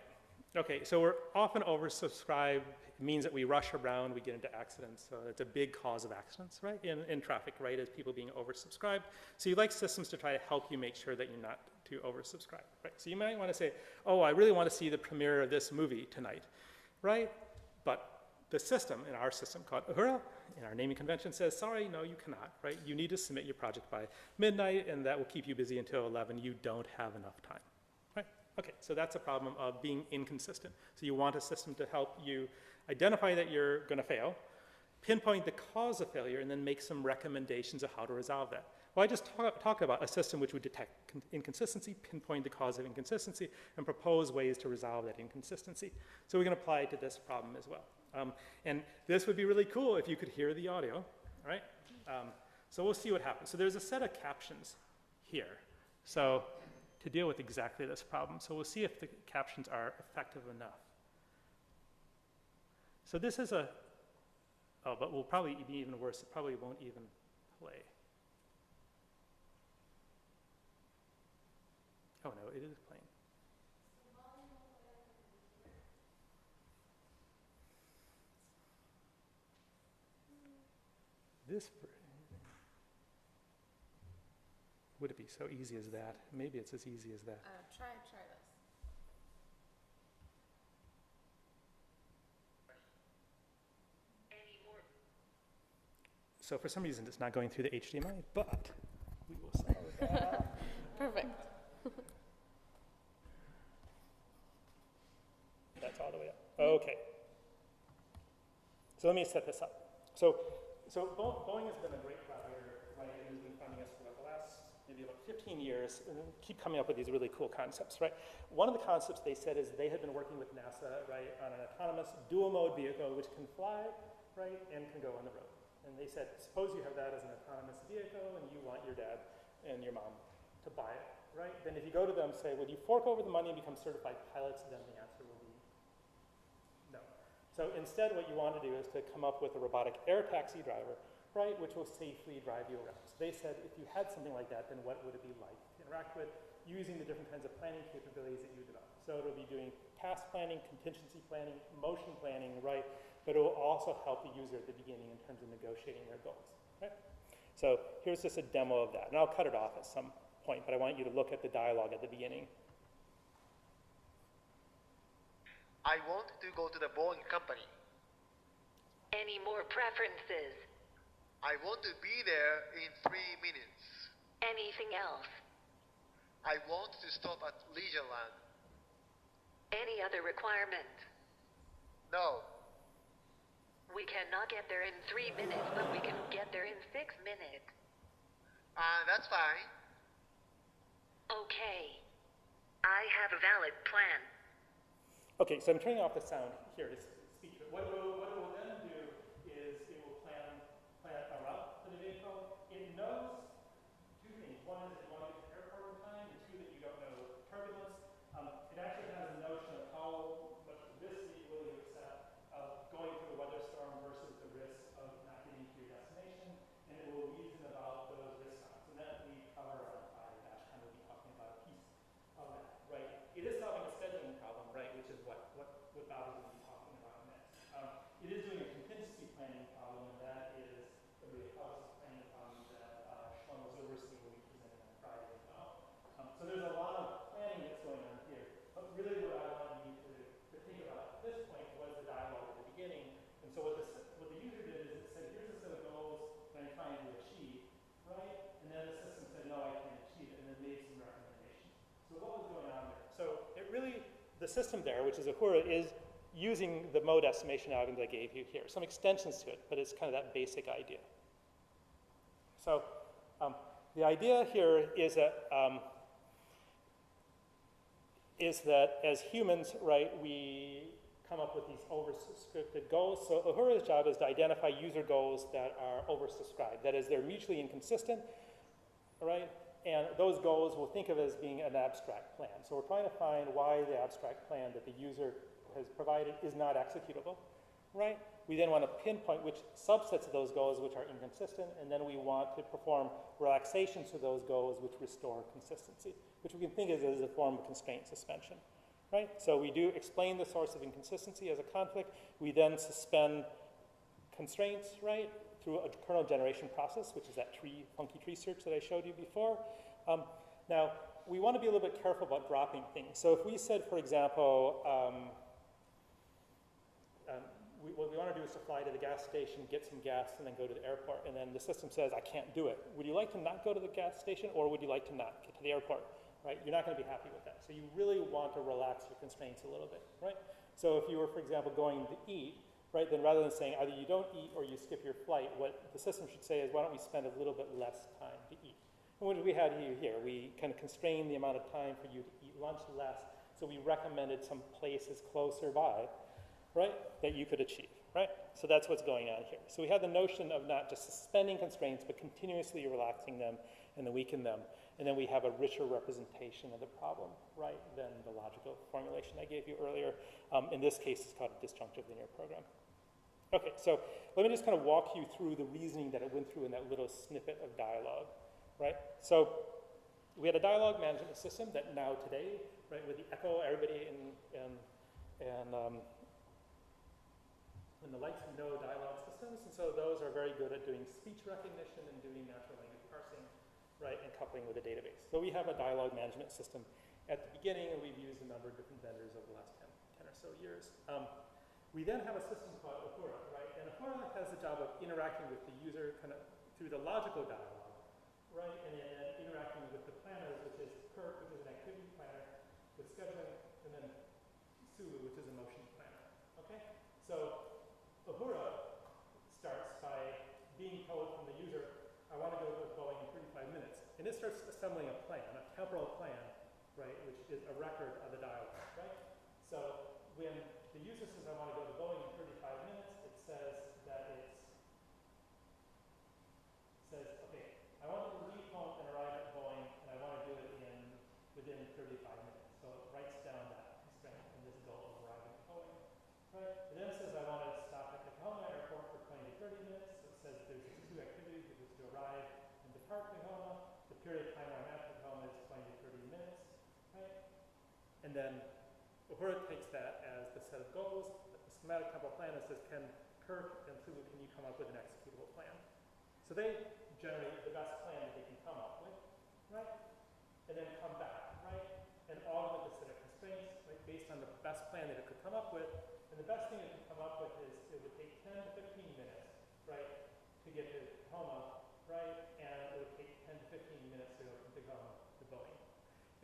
Okay, so we're often oversubscribed. It means that we rush around, we get into accidents. So it's a big cause of accidents, right, in traffic, right, is people being oversubscribed. So you like systems to try to help you make sure that you're not too oversubscribed, right? So you might want to say, oh, I really want to see the premiere of this movie tonight, right? But the system, in our system called Uhura, in our naming convention says, sorry, no, you cannot, right? You need to submit your project by midnight, and that will keep you busy until 11. You don't have enough time, right? Okay, so that's a problem of being inconsistent. So you want a system to help you identify that you're going to fail, pinpoint the cause of failure, and then make some recommendations of how to resolve that. Well, I just talked about a system which would detect inconsistency, pinpoint the cause of inconsistency, and propose ways to resolve that inconsistency. So we can apply it to this problem as well. And this would be really cool if you could hear the audio, all right? So we'll see what happens. So there's a set of captions here. So to deal with exactly this problem. So we'll see if the captions are effective enough. So this is but will probably be even worse. It probably won't even play. Oh no, it is playing. This, would it be so easy as that? Maybe it's as easy as that. Try this. So for some reason, it's not going through the HDMI, but we will solve that. Perfect. That's all the way up. Okay, So let me set this up. So Boeing has been a great collaborator, right, and has been funding us for the last maybe about 15 years, and keep coming up with these really cool concepts, right? One of the concepts they said is they had been working with NASA, right, on an autonomous dual-mode vehicle which can fly, right, and can go on the road. And they said, suppose you have that as an autonomous vehicle and you want your dad and your mom to buy it, right? Then if you go to them and say, would you fork over the money and become certified pilots, then the answer will be no. So instead what you want to do is to come up with a robotic air taxi driver, right, which will safely drive you around. So they said if you had something like that, then what would it be like to interact with using the different kinds of planning capabilities that you develop? So it'll be doing task planning, contingency planning, motion planning, right? But it will also help the user at the beginning in terms of negotiating their goals, right? So here's just a demo of that. And I'll cut it off at some point, but I want you to look at the dialogue at the beginning. I want to go to the Boeing company. Any more preferences? I want to be there in 3 minutes. Anything else? I want to stop at Leisureland. Any other requirement? No. We cannot get there in 3 minutes, but we can get there in 6 minutes. That's fine. Okay. I have a valid plan. Okay, so I'm turning off the sound here to speak. What it will then do is it will plan a route for the vehicle. It knows two things. One is that you want to get to the airport in time, and two, that you don't know turbulence. It actually has a notion of how much risk that you're willing to accept of going through a weather storm versus the risk of not getting to your destination, and it will reason about those risk factors. And that we cover on Friday dash kind of be talking about a piece of that, right? It is solving a scheduling problem, right, which is what Bob's going to be talking about next. It is doing a contingency planning problem, and that is really a causal planning problem that Shlomo Zilberstein will be presenting on Friday as well. So there's a lot of planning that's going on here. But really what I wanted you to think about at this point was the dialogue at the beginning. And so what the user did is it said, here's a set of goals that I'm trying to achieve, right? And then the system said, no, I can't achieve it, and then made some recommendations. So what was going on there? So it really, the system there, which is Uhura, is using the mode estimation algorithm that I gave you here. Some extensions to it, but it's kind of that basic idea. So the idea here is that as humans, right, we come up with these oversubscribed goals. So Uhura's job is to identify user goals that are oversubscribed. That is, they're mutually inconsistent, right? And those goals we'll think of as being an abstract plan. So we're trying to find why the abstract plan that the user has provided is not executable, right? We then want to pinpoint which subsets of those goals which are inconsistent, and then we want to perform relaxations to those goals which restore consistency, which we can think of as a form of constraint suspension, right? So we do explain the source of inconsistency as a conflict. We then suspend constraints, right, through a kernel generation process, which is that funky tree search that I showed you before. Now, we want to be a little bit careful about dropping things. So if we said, for example, what we want to do is to fly to the gas station, get some gas, and then go to the airport, and then the system says, I can't do it. Would you like to not go to the gas station, or would you like to not get to the airport, right? You're not going to be happy with that. So you really want to relax your constraints a little bit, right? So if you were, for example, going to eat, right, then rather than saying either you don't eat or you skip your flight, what the system should say is, why don't we spend a little bit less time to eat? And what did we have here? We kind of constrained the amount of time for you to eat lunch less, so we recommended some places closer by, right, that you could achieve, right? So that's what's going on here. So we have the notion of not just suspending constraints, but continuously relaxing them and then weaken them. And then we have a richer representation of the problem, right, than the logical formulation I gave you earlier. In this case, it's called a disjunctive linear program. Okay, so let me just kind of walk you through the reasoning that it went through in that little snippet of dialogue, right? So we had a dialogue management system that now today, right, with the echo, everybody in the likes who know dialogue systems, and so those are very good at doing speech recognition and doing natural language parsing, right, and coupling with a database. So we have a dialogue management system at the beginning, and we've used a number of different vendors over the last 10 or so years. We then have a system called Uhura, right, and Uhura has the job of interacting with the user kind of through the logical dialogue, right, and then interacting with the planners, which is Kurt, which is an activity planner, with scheduling, and then Sulu, which is a motion planner, okay? So Uhura and it starts assembling a plan, a temporal plan, right, which is a record of the dialogue, right? So when the user says, I want to go to Boeing in 35 minutes, it says that okay, I want to leave home and arrive at Boeing, and I want to do it within 35 minutes. So it writes down that constraint and this goal of arriving at Boeing, right? It then says I want to stop at Tacoma Airport for 20 to 30 minutes. So it says there's these two activities, which is to arrive and depart Tacoma. The period of time where I'm at Tacoma is 20 to 30 minutes, right? And then Uhura takes that as the set of goals, the schematic temporal plan, and says, Kirk and Sulu, can you come up with an executable plan? So they generate the best plan that they can come up with, right? And then come back, right? And augment the set of constraints, right, based on the best plan that it could come up with. And the best thing it could come up with is it would take 10 to 15 minutes, right, to get to Tacoma, right? And it would take 10 to 15 minutes to go from Tacoma to Boeing.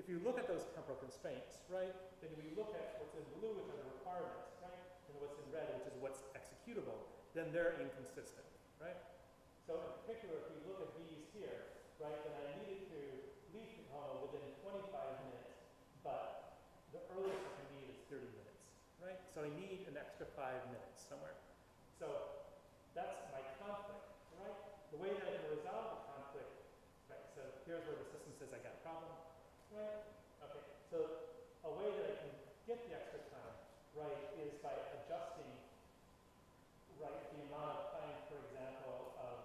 If you look at those temporal constraints, right, then we look at what's in blue, which are the requirements, right, and what's in red, which is what's executable, then they're inconsistent, right? So in particular, if we look at these here, right, then I needed to leave Tacoma within 25 minutes, but the earliest I can leave is 30 minutes, right? So I need an extra 5 minutes somewhere. So that's my conflict, right? The way that I can resolve the conflict, right, so here's where the system says I got a problem, right? Okay, so a way that I can get the extra time, right, is by adjusting, right, the amount of time, for example, of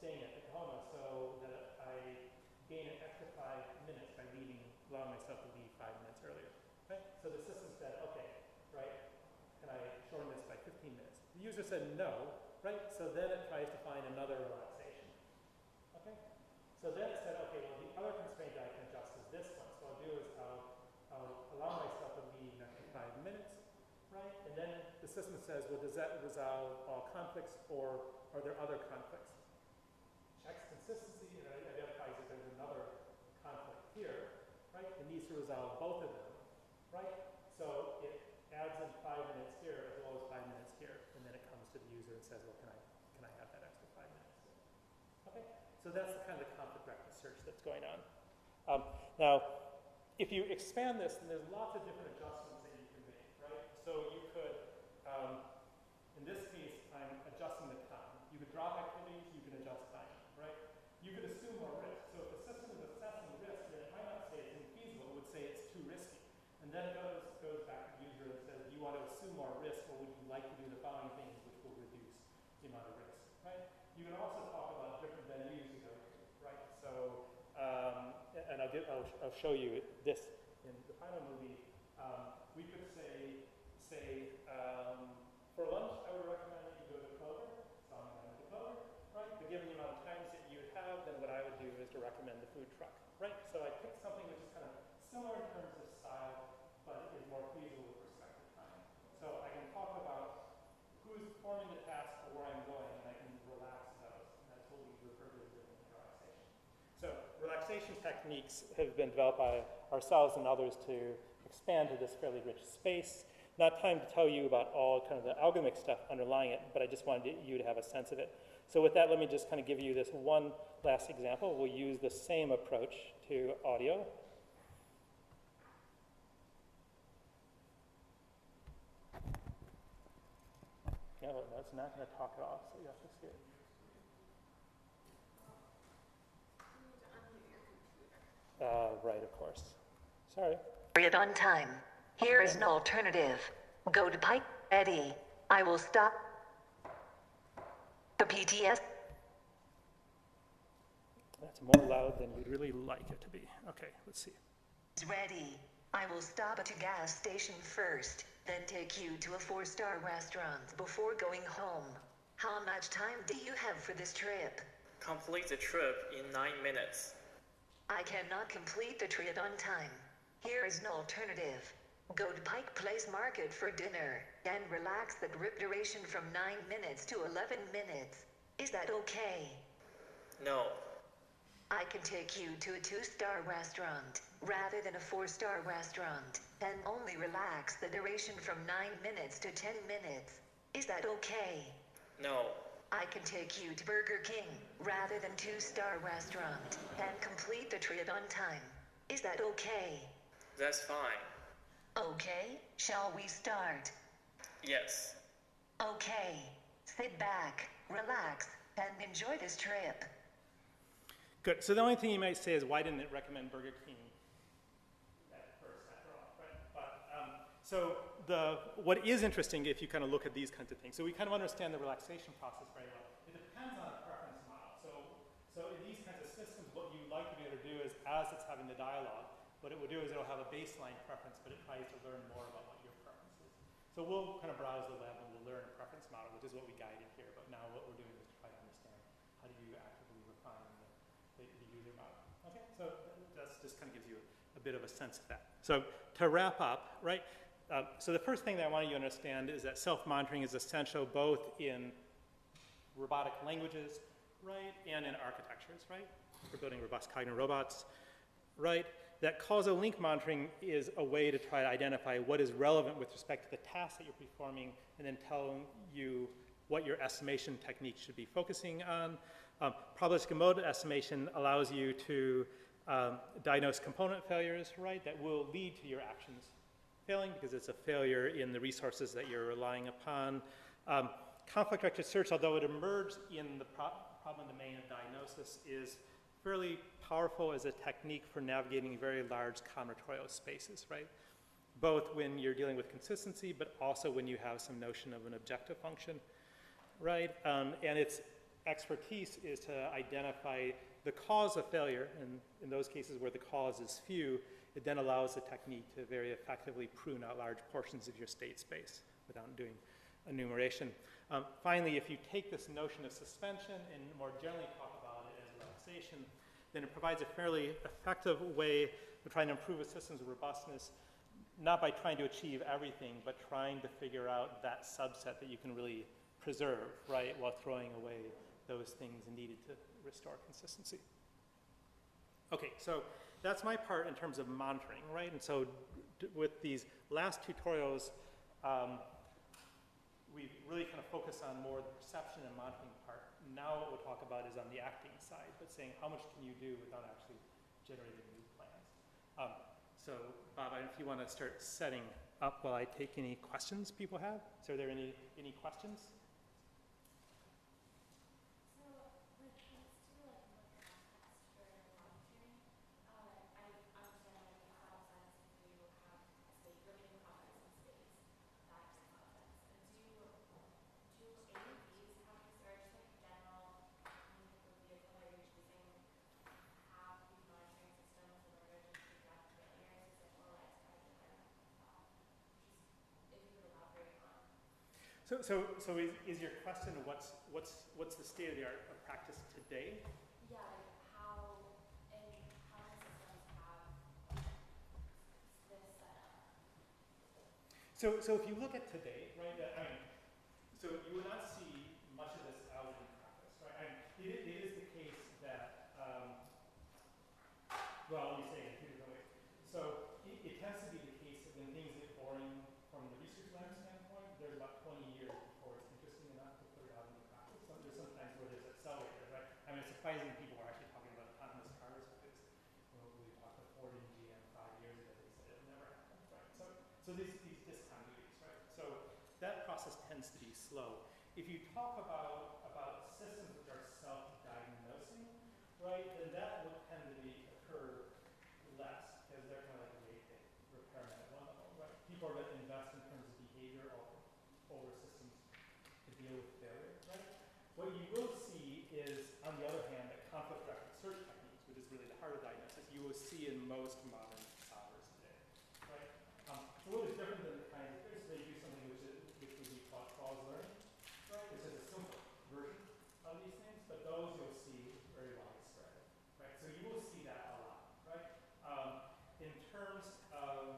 staying at Tacoma so that I gain an extra 5 minutes by allowing myself to leave 5 minutes earlier, right? So the system said, okay, right, can I shorten this by 15 minutes? The user said no, right? So then it tries to find another relaxation, okay? So then it said, okay, well, the other constraint I can adjust is this one. So I'll do is I'll allow myself to leave an extra 5 minutes, right? And then the system says, well, does that resolve all conflicts, or are there other conflicts? Checks consistency and identifies that there's another conflict here, right? It needs to resolve both of them, right? So it adds in 5 minutes here as well as 5 minutes here, and then it comes to the user and says, well, can I have that extra 5 minutes? Okay, so that's the kind of conflict vector search that's going on. Now, if you expand this, then there's lots of different adjustments that you can make, right? So you could, in this case, I'm adjusting the time. You could drop activities, you can adjust time, right? You could assume more risk. So if the system is assessing risk, then it might not say it's infeasible, it would say it's too risky. And then it goes back to the user and says, do you want to assume more risk, or would you like to do the following things which will reduce the amount of risk, right? You can also talk about different venues you go to, right? So, and I'll show you this in the final movie. We could say for lunch, I would recommend that you go to Clover. So I'm going to Clover, right? But given the amount of times that you have, then what I would do is to recommend the food truck, right? So I picked something which is kind of similar in terms of style, but is more feasible with respect to time. So I can talk about who's performing the task or where I'm going, and I can relax those. And that's what we refer to as relaxation. So relaxation techniques have been developed by ourselves and others to expand to this fairly rich space. Not time to tell you about all kind of the algorithmic stuff underlying it, but I just wanted you to have a sense of it. So with that, let me just kind of give you this one last example. We'll use the same approach to audio. No, that's not going to talk it off, so you have to see it. Right, of course. Sorry. Period on time. Here is an alternative. Go to Pike. Eddie, I will stop. The PTS. That's more loud than you'd really like it to be. Okay, let's see. Is ready. I will stop at a gas station first, then take you to a 4-star restaurant before going home. How much time do you have for this trip? Complete the trip in 9 minutes. I cannot complete the trip on time. Here is an alternative. Go to Pike Place Market for dinner, and relax the trip duration from 9 minutes to 11 minutes. Is that okay? No. I can take you to a 2-star restaurant, rather than a 4-star restaurant, and only relax the duration from 9 minutes to 10 minutes. Is that okay? No. I can take you to Burger King rather than 2-star restaurant and complete the trip on time. Is that okay? That's fine. Okay, shall we start? Yes. Okay, sit back, relax, and enjoy this trip. Good. So the only thing you might say is, why didn't it recommend Burger King at first, after all, right? But, what is interesting if you kind of look at these kinds of things, so we kind of understand the relaxation process very well. It depends on the preference model. So in these kinds of systems, what you like to be able to do is, as it's having the dialogue, what it will do is it'll have a baseline preference, but it tries to learn more about what your preference is. So we'll kind of browse the web and we'll learn a preference model, which is what we guided here. But now what we're doing is to try to understand how do you actively refine the user model. Okay, so that just kind of gives you a bit of a sense of that. So to wrap up, right? So the first thing that I want you to understand is that self-monitoring is essential both in robotic languages, right, and in architectures, right? For building robust cognitive robots, right? That causal link monitoring is a way to try to identify what is relevant with respect to the task that you're performing, and then telling you what your estimation technique should be focusing on. Probabilistic mode estimation allows you to diagnose component failures, right, that will lead to your actions failing because it's a failure in the resources that you're relying upon. Conflict-directed search, although it emerged in the problem domain of diagnosis, is fairly powerful as a technique for navigating very large combinatorial spaces, right? Both when you're dealing with consistency, but also when you have some notion of an objective function, right? And its expertise is to identify the cause of failure, and in those cases where the cause is few, it then allows the technique to very effectively prune out large portions of your state space without doing enumeration. Finally, if you take this notion of suspension and more generally talk about it as relaxation, then it provides a fairly effective way of trying to improve a system's robustness, not by trying to achieve everything, but trying to figure out that subset that you can really preserve, right, while throwing away those things needed to restore consistency. Okay, so that's my part in terms of monitoring, right? And so with these last tutorials, we've really kind of focused on more the perception and monitoring part. Now what we'll talk about is on the acting side, but saying how much can you do without actually generating new plans. So Bob, if you want to start setting up while I take any questions people have. So are there any questions? So is your question what's the state of the art of practice today? Yeah, like how many systems have this set up? So if you look at today, right? I mean, so you would not see much of this out in practice, right? I mean, it is the case that well, let me say it in two different ways. So it tends to be the case that when things get boring from the research lab standpoint, there's about 20 years before it's interesting enough to put it out into practice. So there's sometimes where there's accelerators, right? I mean, it's surprising people are actually talking about autonomous cars because when we talked to Ford and GM 5 years ago, they said it would never happen, right? So these discontinuities, right? So that process tends to be slow. If you talk about systems which are self-diagnosing, right, then that would tend to occur less because they're kind of like a rate repairman at one level, right? People are going to invest in terms of behavior over systems to deal with failure, right? What you will see is, on the other hand, that conflict-directed search techniques, which is really the heart of diagnosis, you will see in most modern solvers today, right? So what is different than the kinds of things they do something which would be called causal learning, right? Which is a simple version of these things, but those you'll see very widespread, right? So you will see that a lot, right? In terms of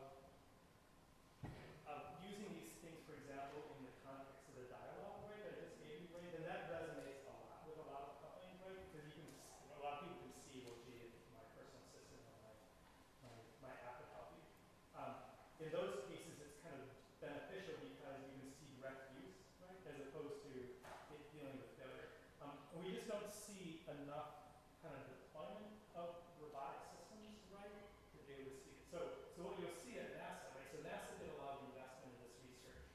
using these things, for example, in the context of the dialogue, right, that I just gave you, right, then that resonates a lot with a lot of companies, right? Because you can, a lot of people can see, well, gee, my personal assistant or my app would help you. In those cases, it's kind of beneficial because you can see direct use, right, as opposed to it dealing with failure. see enough kind of deployment of robotic systems, right, to be able to see it. So what you'll see at NASA, right, so NASA did a lot of investment in this research,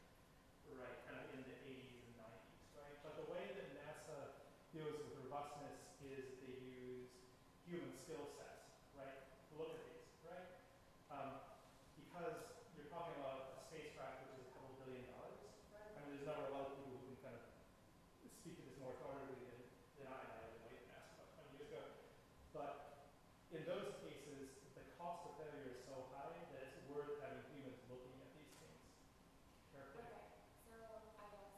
right, kind of in the 80s and 90s, right? But the way that NASA deals with robustness is they use human skill sets, right, to look at these, right? Because you're talking about a spacecraft which is a couple $1 billion, right? I mean, there's a number of other people who can kind of speak to this more authoritatively than I did late NASA about 20 years ago. But in those cases, the cost of failure is so high that it's worth having humans looking at these things carefully. Okay, so I guess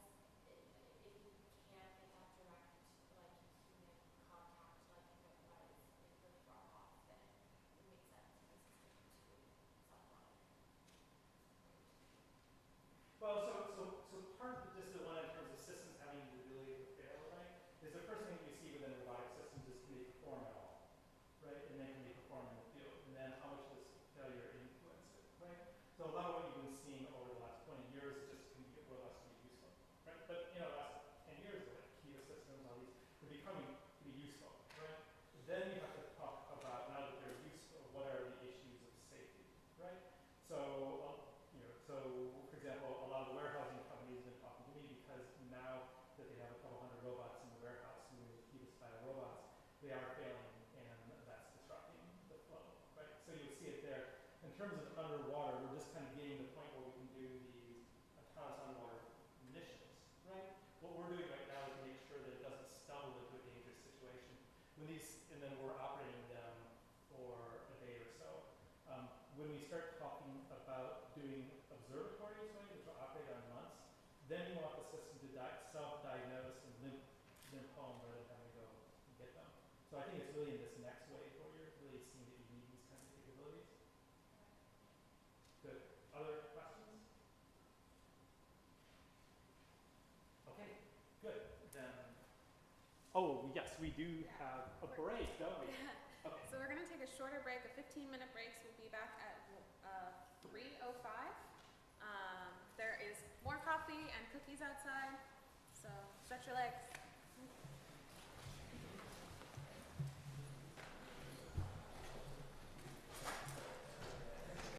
if you can't get that direct, like, human contact, like if it really far off, then it makes sense for the system to self-monitor. Well, so part of just the one in terms of systems having the ability to fail, right, is the first thing you see within robotic systems is can they perform at all, right? And then can they perform in the field? And then how much does failure influence it, right? So a lot of what you've been seeing over the last 20 years is just can you get robots to be useful, right? But the last 10 years, like Kia systems, all these, they're becoming to be useful, right? Then you have to talk about, now that they're useful, what are the issues of safety, right? So, so for example, a lot of the warehousing companies have been talking to me because now that they have a couple hundred robots in the warehouse, moving Kia-style robots, they are failing, and that's disrupting the flow, right? So you'll see it there. In terms of underwater, we're just kind of getting to the point where we can do these autonomous underwater missions, right? What we're doing right now is make sure that it doesn't stumble into a dangerous situation. And then we're operating them for a day or so. When we start talking about doing observatories, right, which will operate on months, then you want the system to self-diagnose and limp home rather than having to go and get them. So I think it's really in this next wave where you're really seeing that you need these kinds of capabilities. Good. Other questions? Okay, good. Then, oh yes, we do have a break, don't we? Okay. So we're going to take a shorter break, a 15-minute break, so we'll be back at 3:05. There is more coffee and cookies outside, so stretch your legs.